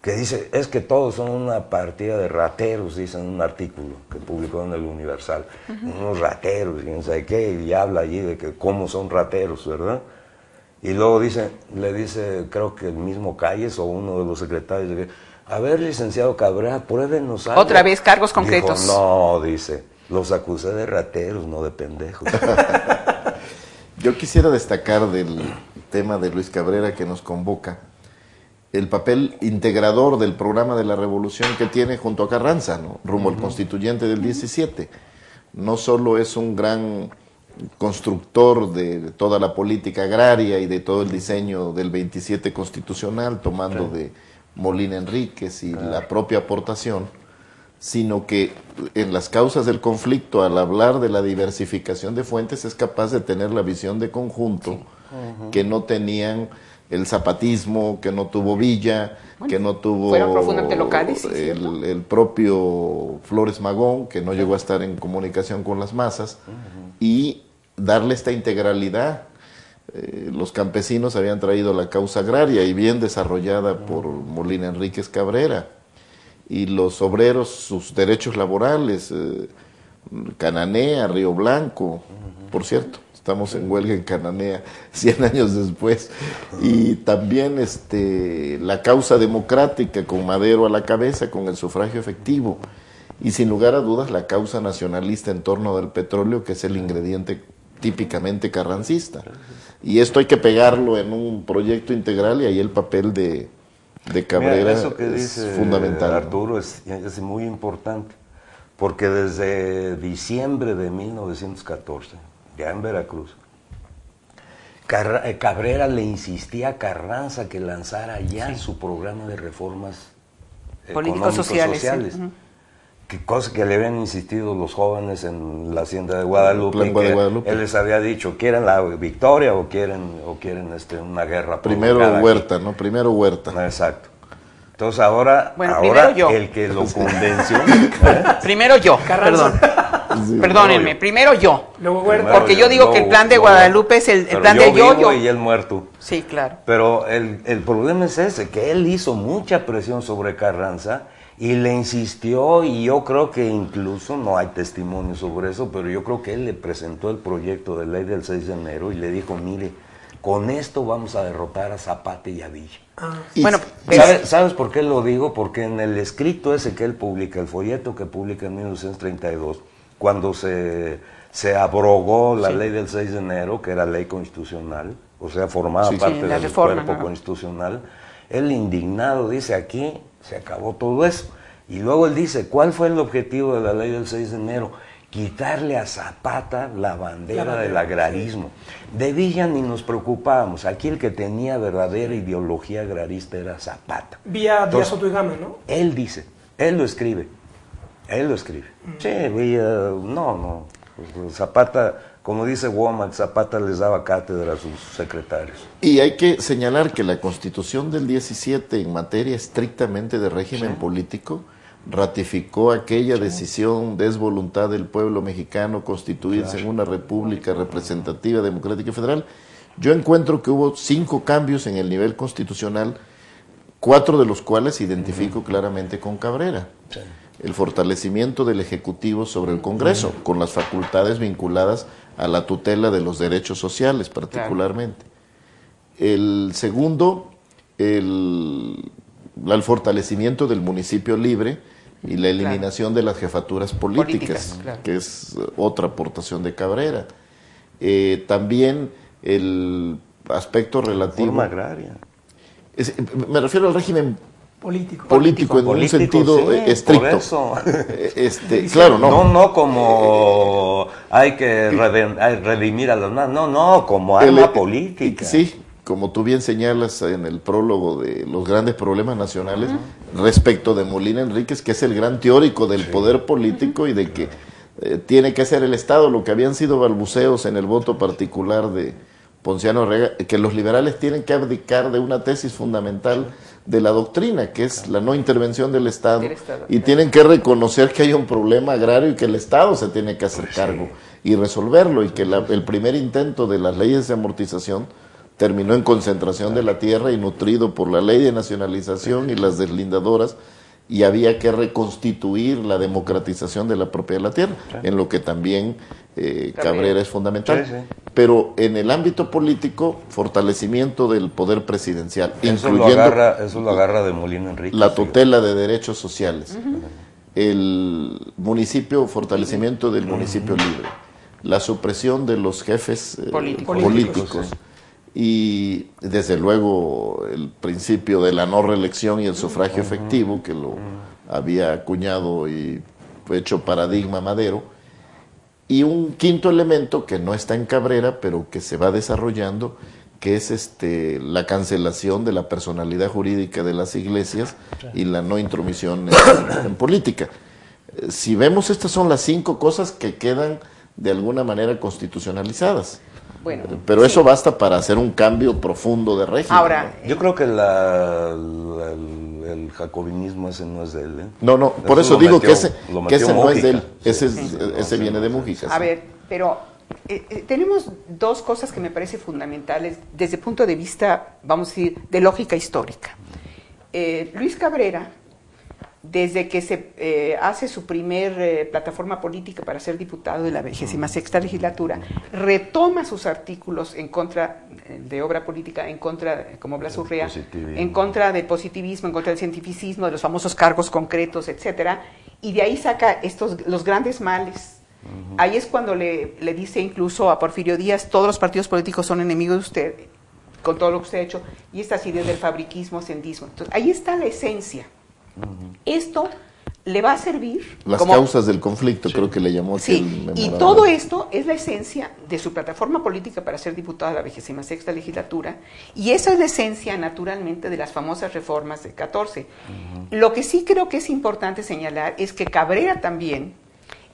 que dice, es que todos son una partida de rateros, dice en un artículo que publicó en el Universal. Unos rateros, y no sé qué, y habla allí de que cómo son rateros, ¿verdad? Y luego le dice, creo que el mismo Calles o uno de los secretarios, de que, a ver, licenciado Cabrera, pruébenos algo. Otra vez cargos concretos. Dijo, no, dice, los acusé de rateros, no de pendejos. Yo quisiera destacar del tema de Luis Cabrera que nos convoca el papel integrador del programa de la revolución que tiene junto a Carranza, ¿no? Rumbo al constituyente del 17. No solo es un gran constructor de toda la política agraria y de todo el diseño del 27 constitucional, tomando de Molina Enríquez y la propia aportación, sino que en las causas del conflicto, al hablar de la diversificación de fuentes, es capaz de tener la visión de conjunto que no tenían el zapatismo, que no tuvo Villa, que no tuvo fueron profundamente locales, ¿sí, el propio Flores Magón, que no llegó a estar en comunicación con las masas, y darle esta integralidad los campesinos habían traído la causa agraria y bien desarrollada por Molina Enríquez Cabrera, y los obreros sus derechos laborales, Cananea, Río Blanco, por cierto, estamos en huelga en Cananea 100 años después, y también la causa democrática con Madero a la cabeza, con el sufragio efectivo, y sin lugar a dudas la causa nacionalista en torno del petróleo, que es el ingrediente típicamente carrancista. Y esto hay que pegarlo en un proyecto integral, y ahí el papel de Cabrera. Mira, eso que es dice fundamental, Arturo, ¿no? es muy importante, porque desde diciembre de 1914, ya en Veracruz, Cabrera le insistía a Carranza que lanzara ya su programa de reformas políticos sociales. Sí. Que cosa que le habían insistido los jóvenes en la hacienda de Guadalupe, él les había dicho, ¿quieren la victoria o quieren una guerra? Primero Huerta, ¿no? Primero Huerta. Exacto. Entonces ahora yo. El que lo convenció... Primero yo, perdón. Sí, perdónenme, primero yo. Luego Huerta. Porque yo digo que el plan de Guadalupe es el plan de yo. Y él muerto. Sí, claro. Pero el problema es ese, que él hizo mucha presión sobre Carranza y le insistió, y yo creo que incluso, no hay testimonio sobre eso, pero yo creo que él le presentó el proyecto de ley del 6 de enero y le dijo, mire, con esto vamos a derrotar a Zapata y a Villa. Bueno, ¿Sabes por qué lo digo? Porque en el escrito ese que él publica, el folleto que publica en 1932, cuando se abrogó la ley del 6 de enero, que era ley constitucional, o sea, formaba parte del cuerpo constitucional, él indignado dice, aquí se acabó todo eso. Y luego él dice, ¿cuál fue el objetivo de la ley del 6 de enero? Quitarle a Zapata la bandera del agrarismo. De Villa ni nos preocupábamos, aquí el que tenía verdadera ideología agrarista era Zapata. Vía Díaz Soto y Gama, ¿no? Él dice, él lo escribe. Sí, Villa, no. Zapata, como dice Womack, Zapata les daba cátedra a sus secretarios. Y hay que señalar que la Constitución del 17, en materia estrictamente de régimen político, ratificó aquella decisión de voluntad del pueblo mexicano constituirse en una república representativa, democrática y federal. Yo encuentro que hubo 5 cambios en el nivel constitucional, 4 de los cuales identifico claramente con Cabrera. Sí. El fortalecimiento del Ejecutivo sobre el Congreso, con las facultades vinculadas a la tutela de los derechos sociales particularmente. El segundo, el fortalecimiento del municipio libre y la eliminación de las jefaturas políticas, que es otra aportación de Cabrera. También el aspecto relativo... Reforma agraria. Me refiero al régimen político en un sentido estricto. Por eso. Claro, no como hay que redimir a los demás, no, como arma política. Sí, como tú bien señalas en el prólogo de los grandes problemas nacionales, respecto de Molina Enríquez, que es el gran teórico del poder político y de que tiene que ser el Estado, lo que habían sido balbuceos en el voto particular de Ponciano Arriaga, que los liberales tienen que abdicar de una tesis fundamental de la doctrina, que es la no intervención del Estado, y tienen que reconocer que hay un problema agrario y que el Estado se tiene que hacer cargo y resolverlo, y que el primer intento de las leyes de amortización terminó en concentración de la tierra y nutrido por la ley de nacionalización y las deslindadoras, y había que reconstituir la democratización de la propiedad de la tierra, en lo que también Cabrera es fundamental. Pero en el ámbito político, fortalecimiento del poder presidencial, incluyendo eso lo agarra de Molina Enríquez, la tutela de derechos sociales, el municipio, fortalecimiento del municipio libre, la supresión de los jefes políticos. Y desde luego el principio de la no reelección y el sufragio efectivo, que lo había acuñado y hecho paradigma Madero. Y un quinto elemento que no está en Cabrera, pero que se va desarrollando, que es la cancelación de la personalidad jurídica de las iglesias y la no intromisión en política. Si vemos, estas son las 5 cosas que quedan de alguna manera constitucionalizadas. Bueno, pero eso basta para hacer un cambio profundo de régimen. Ahora, yo creo que el jacobinismo ese no es de él. No, por eso digo que ese no es de él, ese viene de Mujica. A ver, pero tenemos dos cosas que me parecen fundamentales desde el punto de vista, vamos a decir, de lógica histórica. Luis Cabrera, desde que se hace su primer plataforma política para ser diputado de la 26ª legislatura, retoma sus artículos en contra de obra política, en contra, como Blas Urrea, en contra del positivismo, en contra del cientificismo, de los famosos cargos concretos, etcétera, y de ahí saca los grandes males. Ahí es cuando le dice incluso a Porfirio Díaz: todos los partidos políticos son enemigos de usted, con todo lo que usted ha hecho, y estas ideas del fabriquismo, ascendismo. Entonces, ahí está la esencia. Esto le va a servir... Las causas del conflicto, creo que le llamó. Sí, y todo esto es la esencia de su plataforma política para ser diputado de la 26ª legislatura, y esa es la esencia, naturalmente, de las famosas reformas del 14. Lo que sí creo que es importante señalar es que Cabrera también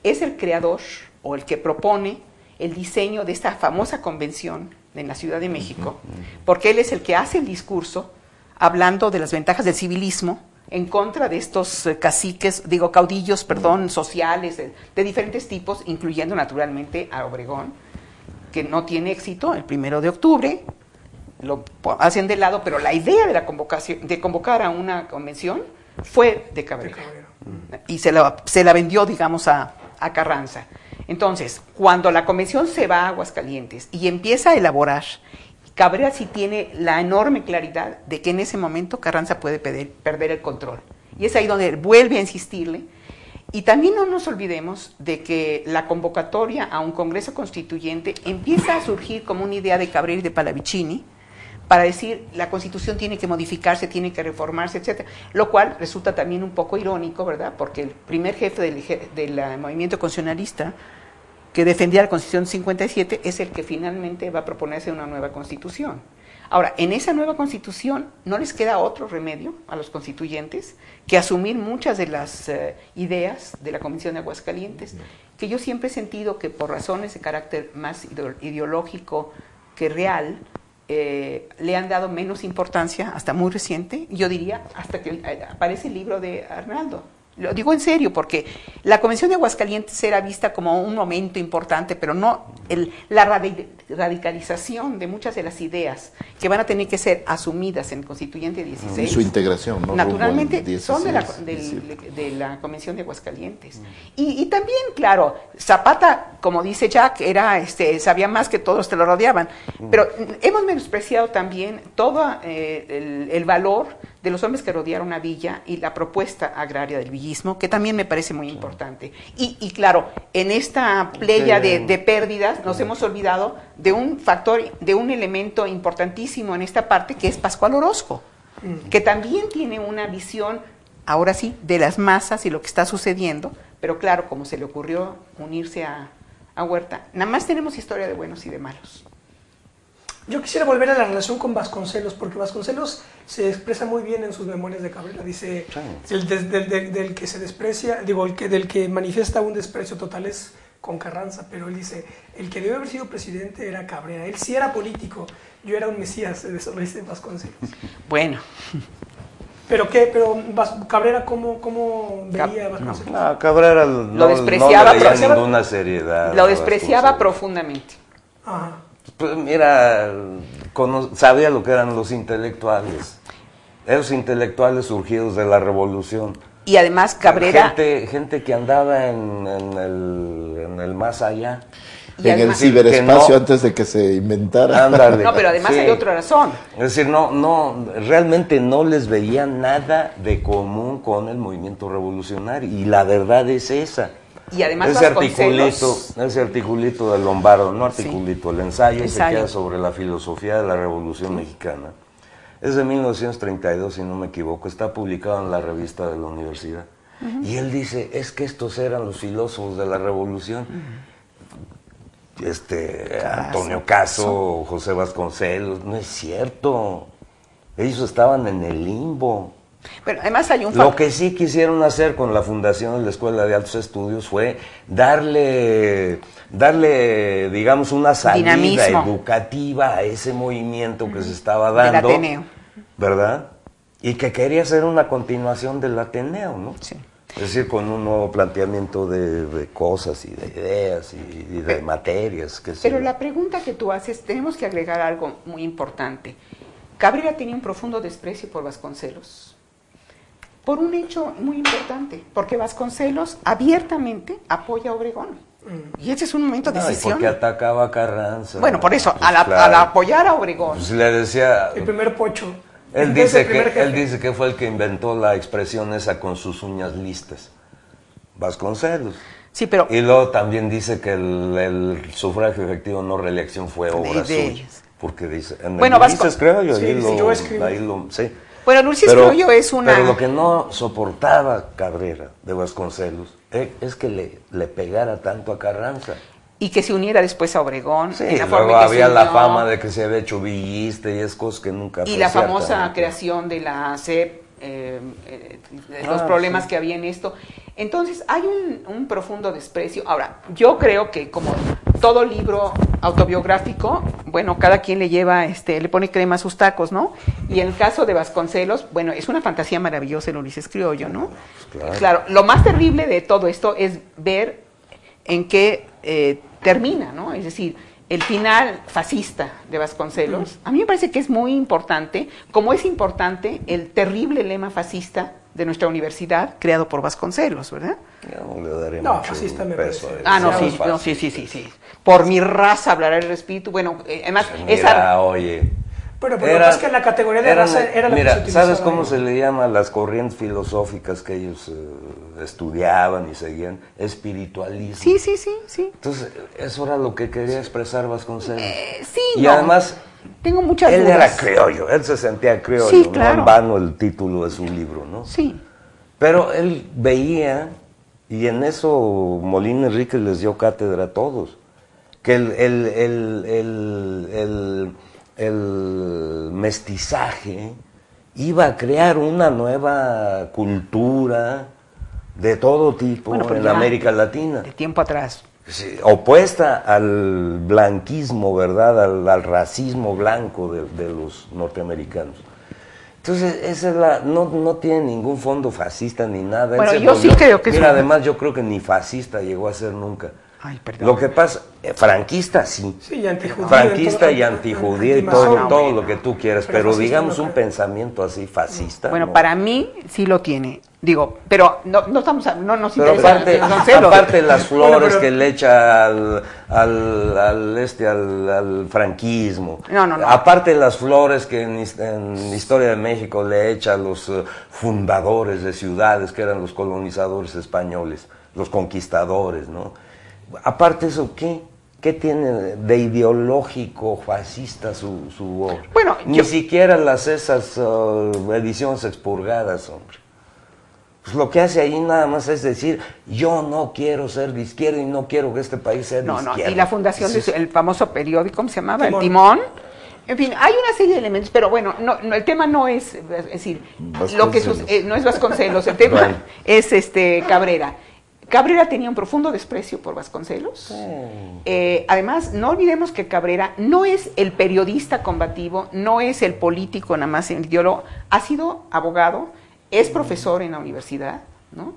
es el creador o el que propone el diseño de esta famosa convención en la Ciudad de México, porque él es el que hace el discurso hablando de las ventajas del civilismo en contra de estos caudillos, sociales, de diferentes tipos, incluyendo naturalmente a Obregón, que no tiene éxito el 1 de octubre, lo hacen de lado, pero la idea de la convocación, de convocar a una convención, fue de Cabrera. Y se la vendió, digamos, a Carranza. Entonces, cuando la convención se va a Aguascalientes y empieza a elaborar, Cabrera sí tiene la enorme claridad de que en ese momento Carranza puede perder el control. Y es ahí donde vuelve a insistirle. Y también no nos olvidemos de que la convocatoria a un Congreso Constituyente empieza a surgir como una idea de Cabrera y de Pallavicini, para decir la Constitución tiene que modificarse, tiene que reformarse, etcétera, lo cual resulta también un poco irónico, ¿verdad? Porque el primer jefe del movimiento constitucionalista que defendía la Constitución 57 es el que finalmente va a proponerse una nueva Constitución. Ahora, en esa nueva Constitución no les queda otro remedio a los constituyentes que asumir muchas de las ideas de la Convención de Aguascalientes, que yo siempre he sentido que por razones de carácter más ideológico que real, le han dado menos importancia, hasta muy reciente, yo diría, hasta que aparece el libro de Arnaldo. Lo digo en serio, porque la Convención de Aguascalientes era vista como un momento importante, pero no la radicalización de muchas de las ideas que van a tener que ser asumidas en el Constituyente 16. Y su integración, ¿no? Naturalmente, 16, son de la Convención de Aguascalientes. Y también, claro, Zapata, como dice Jack, sabía más que todos que lo rodeaban, pero hemos menospreciado también todo el valor de los hombres que rodearon a Villa y la propuesta agraria del villismo, que también me parece muy importante. Y claro, en esta playa de pérdidas nos hemos olvidado de un factor, de un elemento importantísimo en esta parte, que es Pascual Orozco, que también tiene una visión, ahora sí, de las masas y lo que está sucediendo, pero claro, como se le ocurrió unirse a Huerta, nada más tenemos historia de buenos y de malos. Yo quisiera volver a la relación con Vasconcelos, porque Vasconcelos se expresa muy bien en sus memorias de Cabrera. Dice, del que se desprecia, del que manifiesta un desprecio total es con Carranza, pero él dice, el que debe haber sido presidente era Cabrera. Él sí era político, yo era un mesías, eso lo dice Vasconcelos. Bueno. ¿Pero Cabrera cómo veía a Vasconcelos? No, Cabrera lo despreciaba, no le veía ninguna seriedad. Lo despreciaba profundamente. Ajá. Pues mira, sabía lo que eran los intelectuales, esos intelectuales surgidos de la revolución. Y además Cabrera... Gente que andaba en el más allá. Y en el ciberespacio antes de que se inventara. Ándale, no, pero además hay otra razón. Es decir, realmente no les veía nada de común con el movimiento revolucionario, y la verdad es esa. Y además ese articulito de Lombardo, el ensayo se queda sobre la filosofía de la Revolución Mexicana. Es de 1932, si no me equivoco, está publicado en la revista de la universidad. Y él dice, es que estos eran los filósofos de la Revolución. Antonio Caso, José Vasconcelos, no es cierto. Ellos estaban en el limbo. Pero además hay un Lo que sí quisieron hacer con la fundación de la Escuela de Altos Estudios fue darle, digamos, una salida dinamismo educativa a ese movimiento que se estaba dando, del Ateneo, ¿verdad? Y que quería ser una continuación del Ateneo, ¿no? Sí. Es decir, con un nuevo planteamiento de cosas y de ideas y de materias. Pero la pregunta que tú haces, tenemos que agregar algo muy importante. Cabrera tenía un profundo desprecio por Vasconcelos, por un hecho muy importante, porque Vasconcelos abiertamente apoya a Obregón. Y ese es un momento de decisión. Porque atacaba a Carranza. Bueno, por eso, pues, al apoyar a Obregón. Pues le decía... El primer pocho. Él dice que fue el que inventó la expresión esa con sus uñas listas. Vasconcelos. Sí, pero... Y luego también dice que el sufragio efectivo no reelección fue obra suya. Porque dice... Bueno, Ulises Criollo, sí, sí. Bueno, Ulises Criollo es una... Pero lo que no soportaba Cabrera de Vasconcelos es que le pegara tanto a Carranza. Y que se uniera después a Obregón. Sí, en la luego forma que había se la unió, fama de que se había hecho villista y es cosas que nunca y fue la cierta, famosa ¿no? creación de la CEP, los problemas sí. que había en esto. Entonces, hay un profundo desprecio. Ahora, yo creo que como todo libro autobiográfico, bueno, cada quien le pone crema a sus tacos, ¿no? Y en el caso de Vasconcelos, bueno, es una fantasía maravillosa el Ulises Criollo, ¿no? Claro, lo más terrible de todo esto es ver en qué termina, ¿no? Es decir, el final fascista de Vasconcelos, a mí me parece que es muy importante, como es importante el terrible lema fascista de nuestra universidad, creado por Vasconcelos, ¿verdad? No le daré No, mucho fascista me peso parece. a No, sí. Por mi raza hablará el espíritu. Bueno, además, Mira, oye... Pero lo que pasa es que la categoría de raza era la que se mira, utilizaba. ¿sabes cómo se le llama a las corrientes filosóficas que ellos estudiaban y seguían? Espiritualismo. Sí. Entonces, eso era lo que quería expresar Vasconcelos. Sí, y no. además, tengo muchas él dudas. era criollo, él se sentía criollo, Sí, claro. no en vano el título de su libro, ¿no? Sí. Pero él veía, y en eso Molina Enríquez les dio cátedra a todos, que el mestizaje iba a crear una nueva cultura de todo tipo en América Latina. De tiempo atrás. Sí, opuesta al blanquismo, ¿verdad? Al racismo blanco de los norteamericanos. Entonces, esa es no tiene ningún fondo fascista ni nada. Bueno, yo sí creo que mira, además yo creo que ni fascista llegó a ser nunca. Ay, perdón. Lo que pasa, franquista sí. Sí, y antijudío. Franquista y antijudío y todo lo que tú quieras, pero digamos no un pensamiento así fascista. Bueno, no. para mí sí lo tiene. Digo, pero no nos Pero interesa. aparte las flores que le echa al franquismo. No. Aparte las flores que en Historia de México le echa a los fundadores de ciudades, que eran los colonizadores españoles, los conquistadores, ¿no? Aparte eso, ¿qué tiene de ideológico fascista su obra? Bueno, Ni siquiera esas ediciones expurgadas, hombre. Pues lo que hace ahí nada más es decir, yo no quiero ser de izquierda y no quiero que este país sea de izquierda. Y la fundación del famoso periódico, ¿cómo se llamaba? Timón. El Timón. En fin, hay una serie de elementos, pero bueno, no, el tema no es decir, lo que no es Vasconcelos, el tema es Cabrera. Cabrera tenía un profundo desprecio por Vasconcelos. Además, no olvidemos que Cabrera no es el periodista combativo, no es el político nada más, el ideólogo, ha sido abogado, es profesor en la universidad, ¿no?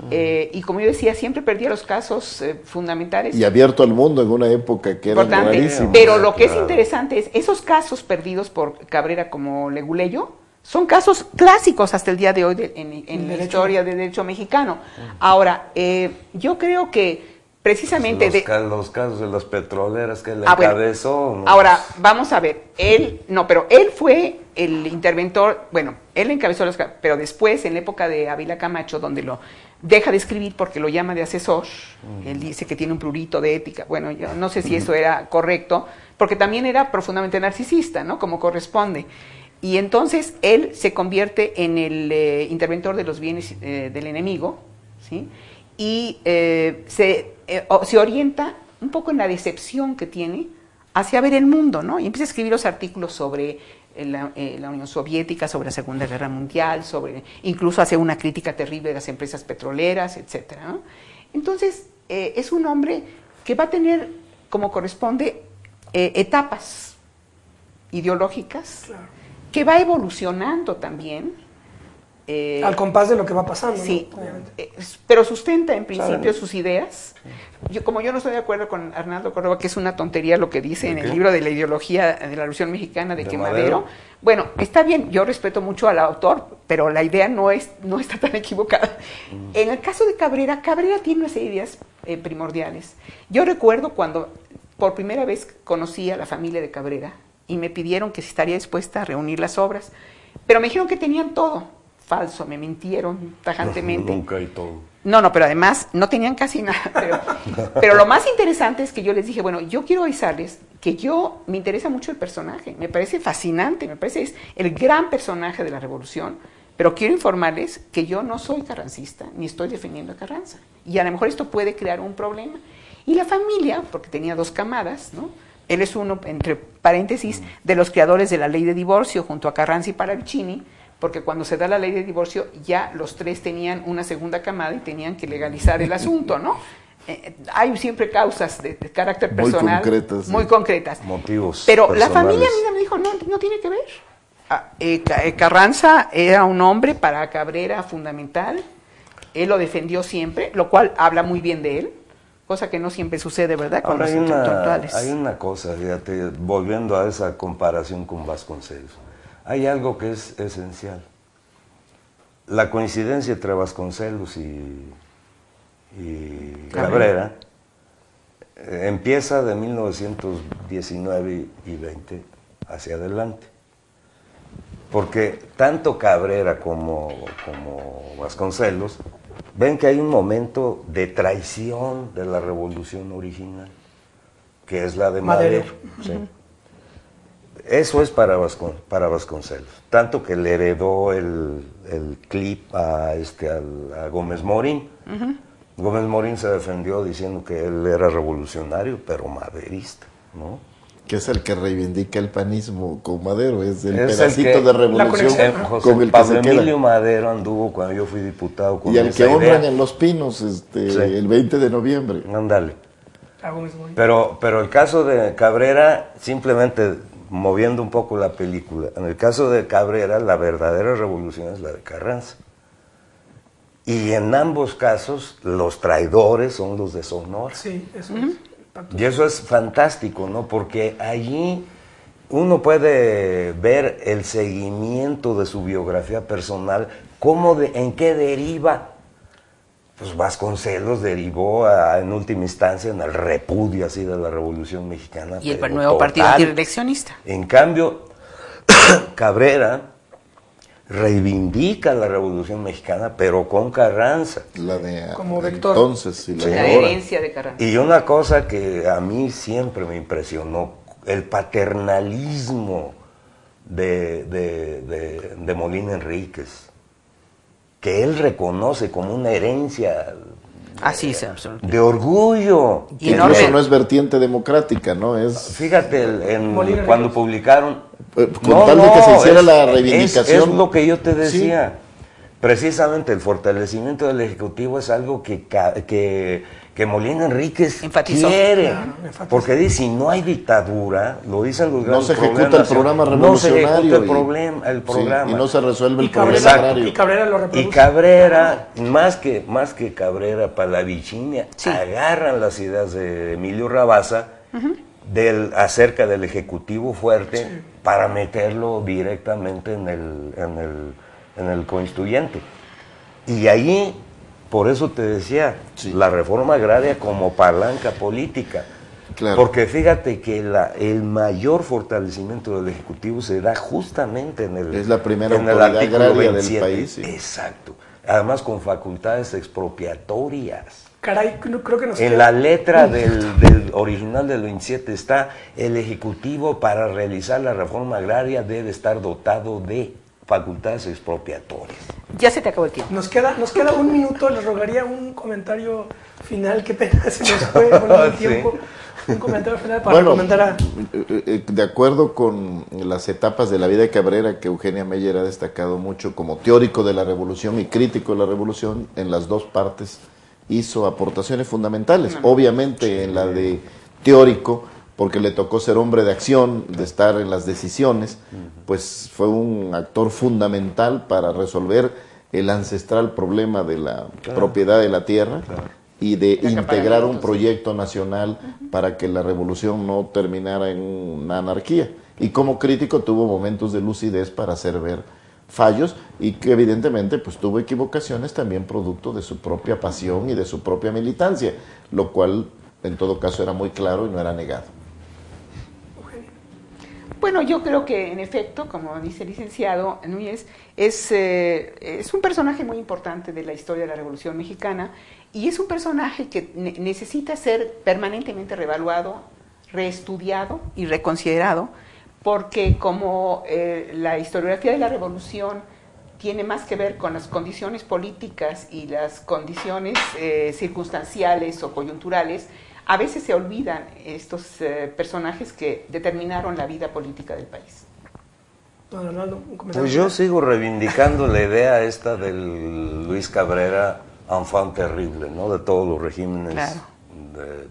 Y como yo decía, siempre perdía los casos fundamentales. Y abierto al mundo en una época que era rarísima. Pero lo que es interesante es, esos casos perdidos por Cabrera como Leguleyo, son casos clásicos hasta el día de hoy en la historia del derecho mexicano. Ahora, yo creo que precisamente... Los casos de las petroleras que le encabezó. Bueno. Ahora, vamos a ver, él fue el interventor, bueno, él encabezó pero después, en la época de Ávila Camacho, donde lo deja de escribir porque lo llama de asesor, él dice que tiene un prurito de ética, bueno, yo no sé si eso era correcto, porque también era profundamente narcisista, ¿no? Como corresponde. Y entonces él se convierte en el interventor de los bienes del enemigo, ¿sí? Y se orienta un poco en la decepción que tiene hacia ver el mundo, ¿no? Y empieza a escribir los artículos sobre la Unión Soviética, sobre la Segunda Guerra Mundial, incluso hace una crítica terrible de las empresas petroleras, etcétera, ¿no? Entonces, es un hombre que va a tener, como corresponde, etapas ideológicas, claro, que va evolucionando también Al compás de lo que va pasando. Sí, ¿no? Obviamente. Pero sustenta en principio sus ideas. Como yo no estoy de acuerdo con Arnaldo Córdoba, que es una tontería lo que dice en el libro de la ideología de la Revolución Mexicana de que Madero. Bueno, está bien, yo respeto mucho al autor, pero la idea no está tan equivocada. En el caso de Cabrera tiene una serie de ideas primordiales. Yo recuerdo cuando por primera vez conocí a la familia de Cabrera y me pidieron que si estaría dispuesta a reunir las obras, pero me dijeron que tenían todo. Falso, me mintieron tajantemente. Nunca hay todo. No, pero además no tenían casi nada. Pero lo más interesante es que yo les dije, bueno, yo quiero avisarles que me interesa mucho el personaje, me parece fascinante, me parece es el gran personaje de la revolución, pero quiero informarles que yo no soy carrancista, ni estoy defendiendo a Carranza. Y a lo mejor esto puede crear un problema. Y la familia, porque tenía 2 camadas, ¿no? Él es uno, entre paréntesis, de los creadores de la ley de divorcio, junto a Carranza y Paravicini, porque cuando se da la ley de divorcio ya los 3 tenían una segunda camada y tenían que legalizar el asunto, ¿no? Hay siempre causas de carácter personal muy concretas. Motivos pero personales. La familia misma me dijo, no tiene que ver. Carranza era un hombre para Cabrera fundamental, él lo defendió siempre, lo cual habla muy bien de él, cosa que no siempre sucede, ¿verdad? Con los intelectuales. Hay una cosa, fíjate, volviendo a esa comparación con Vasconcelos. Hay algo que es esencial. La coincidencia entre Vasconcelos y Cabrera empieza de 1919 y 20 hacia adelante. Porque tanto Cabrera como Vasconcelos ven que hay un momento de traición de la revolución original, que es la de Madero. Sí. Eso es para Vasconcelos, tanto que le heredó el clip a Gómez Morín. Gómez Morín se defendió diciendo que él era revolucionario, pero maderista, ¿no? Que es el que reivindica el panismo con Madero, es el pedacito de revolución con el que Pablo Emilio Madero anduvo cuando yo fui diputado con y el que honran en Los Pinos el 20 de noviembre. Ándale. Pero el caso de Cabrera, simplemente moviendo un poco la película, en el caso de Cabrera la verdadera revolución es la de Carranza. Y en ambos casos los traidores son los de Sonora. Sí, eso es. Y eso es fantástico, ¿no? Porque allí uno puede ver el seguimiento de su biografía personal, en qué deriva. Pues Vasconcelos derivó en última instancia en el repudio así de la Revolución Mexicana. Y el nuevo partido antireeleccionista. En cambio, Cabrera reivindica la Revolución Mexicana, pero con Carranza. La de como vector. Entonces, y la herencia de Carranza. Y una cosa que a mí siempre me impresionó, el paternalismo de Molina Enríquez, que él reconoce como una herencia Así es, absolutamente. De orgullo. Y eso no es vertiente democrática, ¿no? Es. Fíjate, cuando publicaron. Con tal de que se hiciera la reivindicación. Es lo que yo te decía. Sí. Precisamente el fortalecimiento del Ejecutivo es algo que Molina Enríquez quiere. Claro, porque dice, si no hay dictadura, lo dicen los grandes no se ejecuta el programa revolucionario. No se ejecuta el programa. Sí, y no se resuelve el problema agrario. Y Cabrera lo reproduce. Y Cabrera, más que Cabrera, Palavicini, agarran las ideas de Emilio Rabasa acerca del Ejecutivo fuerte para meterlo directamente en el constituyente. Y ahí, por eso te decía, la reforma agraria como palanca política. Claro. Porque fíjate que el mayor fortalecimiento del Ejecutivo se da justamente es la primera autoridad agraria 27. Del país. Sí. Exacto. Además con facultades expropiatorias. Caray, creo que en la letra del original del 27 está: el Ejecutivo para realizar la reforma agraria debe estar dotado de facultades expropiatorias. Ya se te acabó el tiempo. Nos queda un minuto, les rogaría un comentario final, qué pena se nos fue con el tiempo. Un comentario final para comentar de acuerdo con las etapas de la vida de Cabrera, que Eugenia Meyer ha destacado mucho como teórico de la revolución y crítico de la revolución, en las dos partes hizo aportaciones fundamentales. Obviamente en la de teórico, porque le tocó ser hombre de acción, de estar en las decisiones, pues fue un actor fundamental para resolver, el ancestral problema de la propiedad de la tierra y de integrar un proyecto nacional para que la revolución no terminara en una anarquía. Y como crítico tuvo momentos de lucidez para hacer ver fallos y que evidentemente pues tuvo equivocaciones también producto de su propia pasión y de su propia militancia, lo cual en todo caso era muy claro y no era negado. Bueno, yo creo que en efecto, como dice el licenciado Núñez, es un personaje muy importante de la historia de la Revolución Mexicana y es un personaje que necesita ser permanentemente reevaluado, reestudiado y reconsiderado, porque como la historiografía de la Revolución tiene más que ver con las condiciones políticas y las condiciones circunstanciales o coyunturales, a veces se olvidan estos personajes que determinaron la vida política del país. Pues yo sigo reivindicando la idea esta del Luis Cabrera enfant terrible, ¿no? De todos los regímenes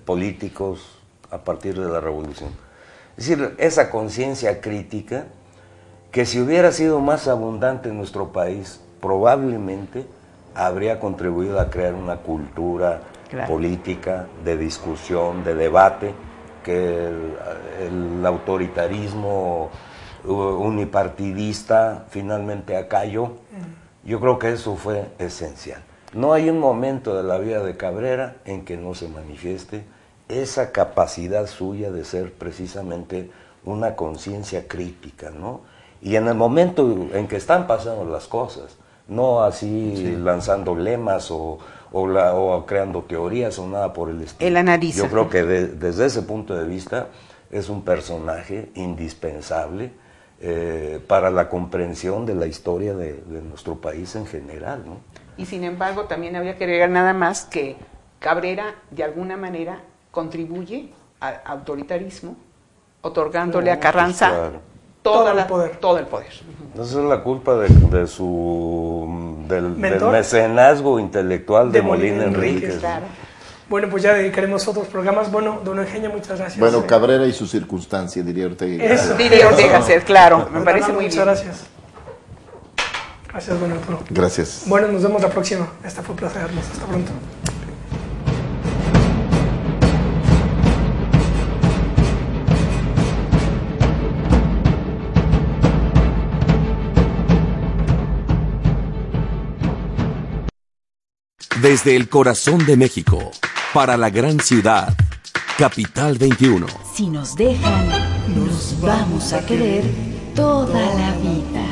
políticos a partir de la revolución. Es decir, esa conciencia crítica que si hubiera sido más abundante en nuestro país, probablemente habría contribuido a crear una cultura política, de discusión, de debate, que el autoritarismo unipartidista finalmente acalló. Yo creo que eso fue esencial. No hay un momento de la vida de Cabrera en que no se manifieste esa capacidad suya de ser precisamente una conciencia crítica, ¿no? Y en el momento en que están pasando las cosas, no así lanzando lemas o creando teorías o nada por el estilo. Él analiza. Yo creo que desde ese punto de vista es un personaje indispensable para la comprensión de la historia de nuestro país en general, ¿no? Y sin embargo también habría que agregar nada más que Cabrera de alguna contribuye al autoritarismo, otorgándole a Carranza todo el poder. Esa es la culpa del mecenazgo intelectual de Molina Enríquez. Claro. Bueno, pues ya dedicaremos otros programas. Bueno, don Eugenio, muchas gracias. Bueno, Cabrera y su circunstancia, diría Ortega. Eso. Diría Ortega, claro, me parece muy muchas bien. Gracias. Gracias, don Arturo. Gracias. Bueno, nos vemos la próxima. Esta fue Plaza Hermosa. Hasta pronto. Desde el corazón de México, para la gran ciudad, Capital 21. Si nos dejan, nos vamos a querer toda la vida.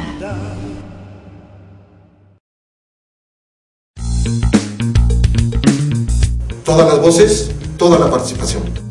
Todas las voces, toda la participación.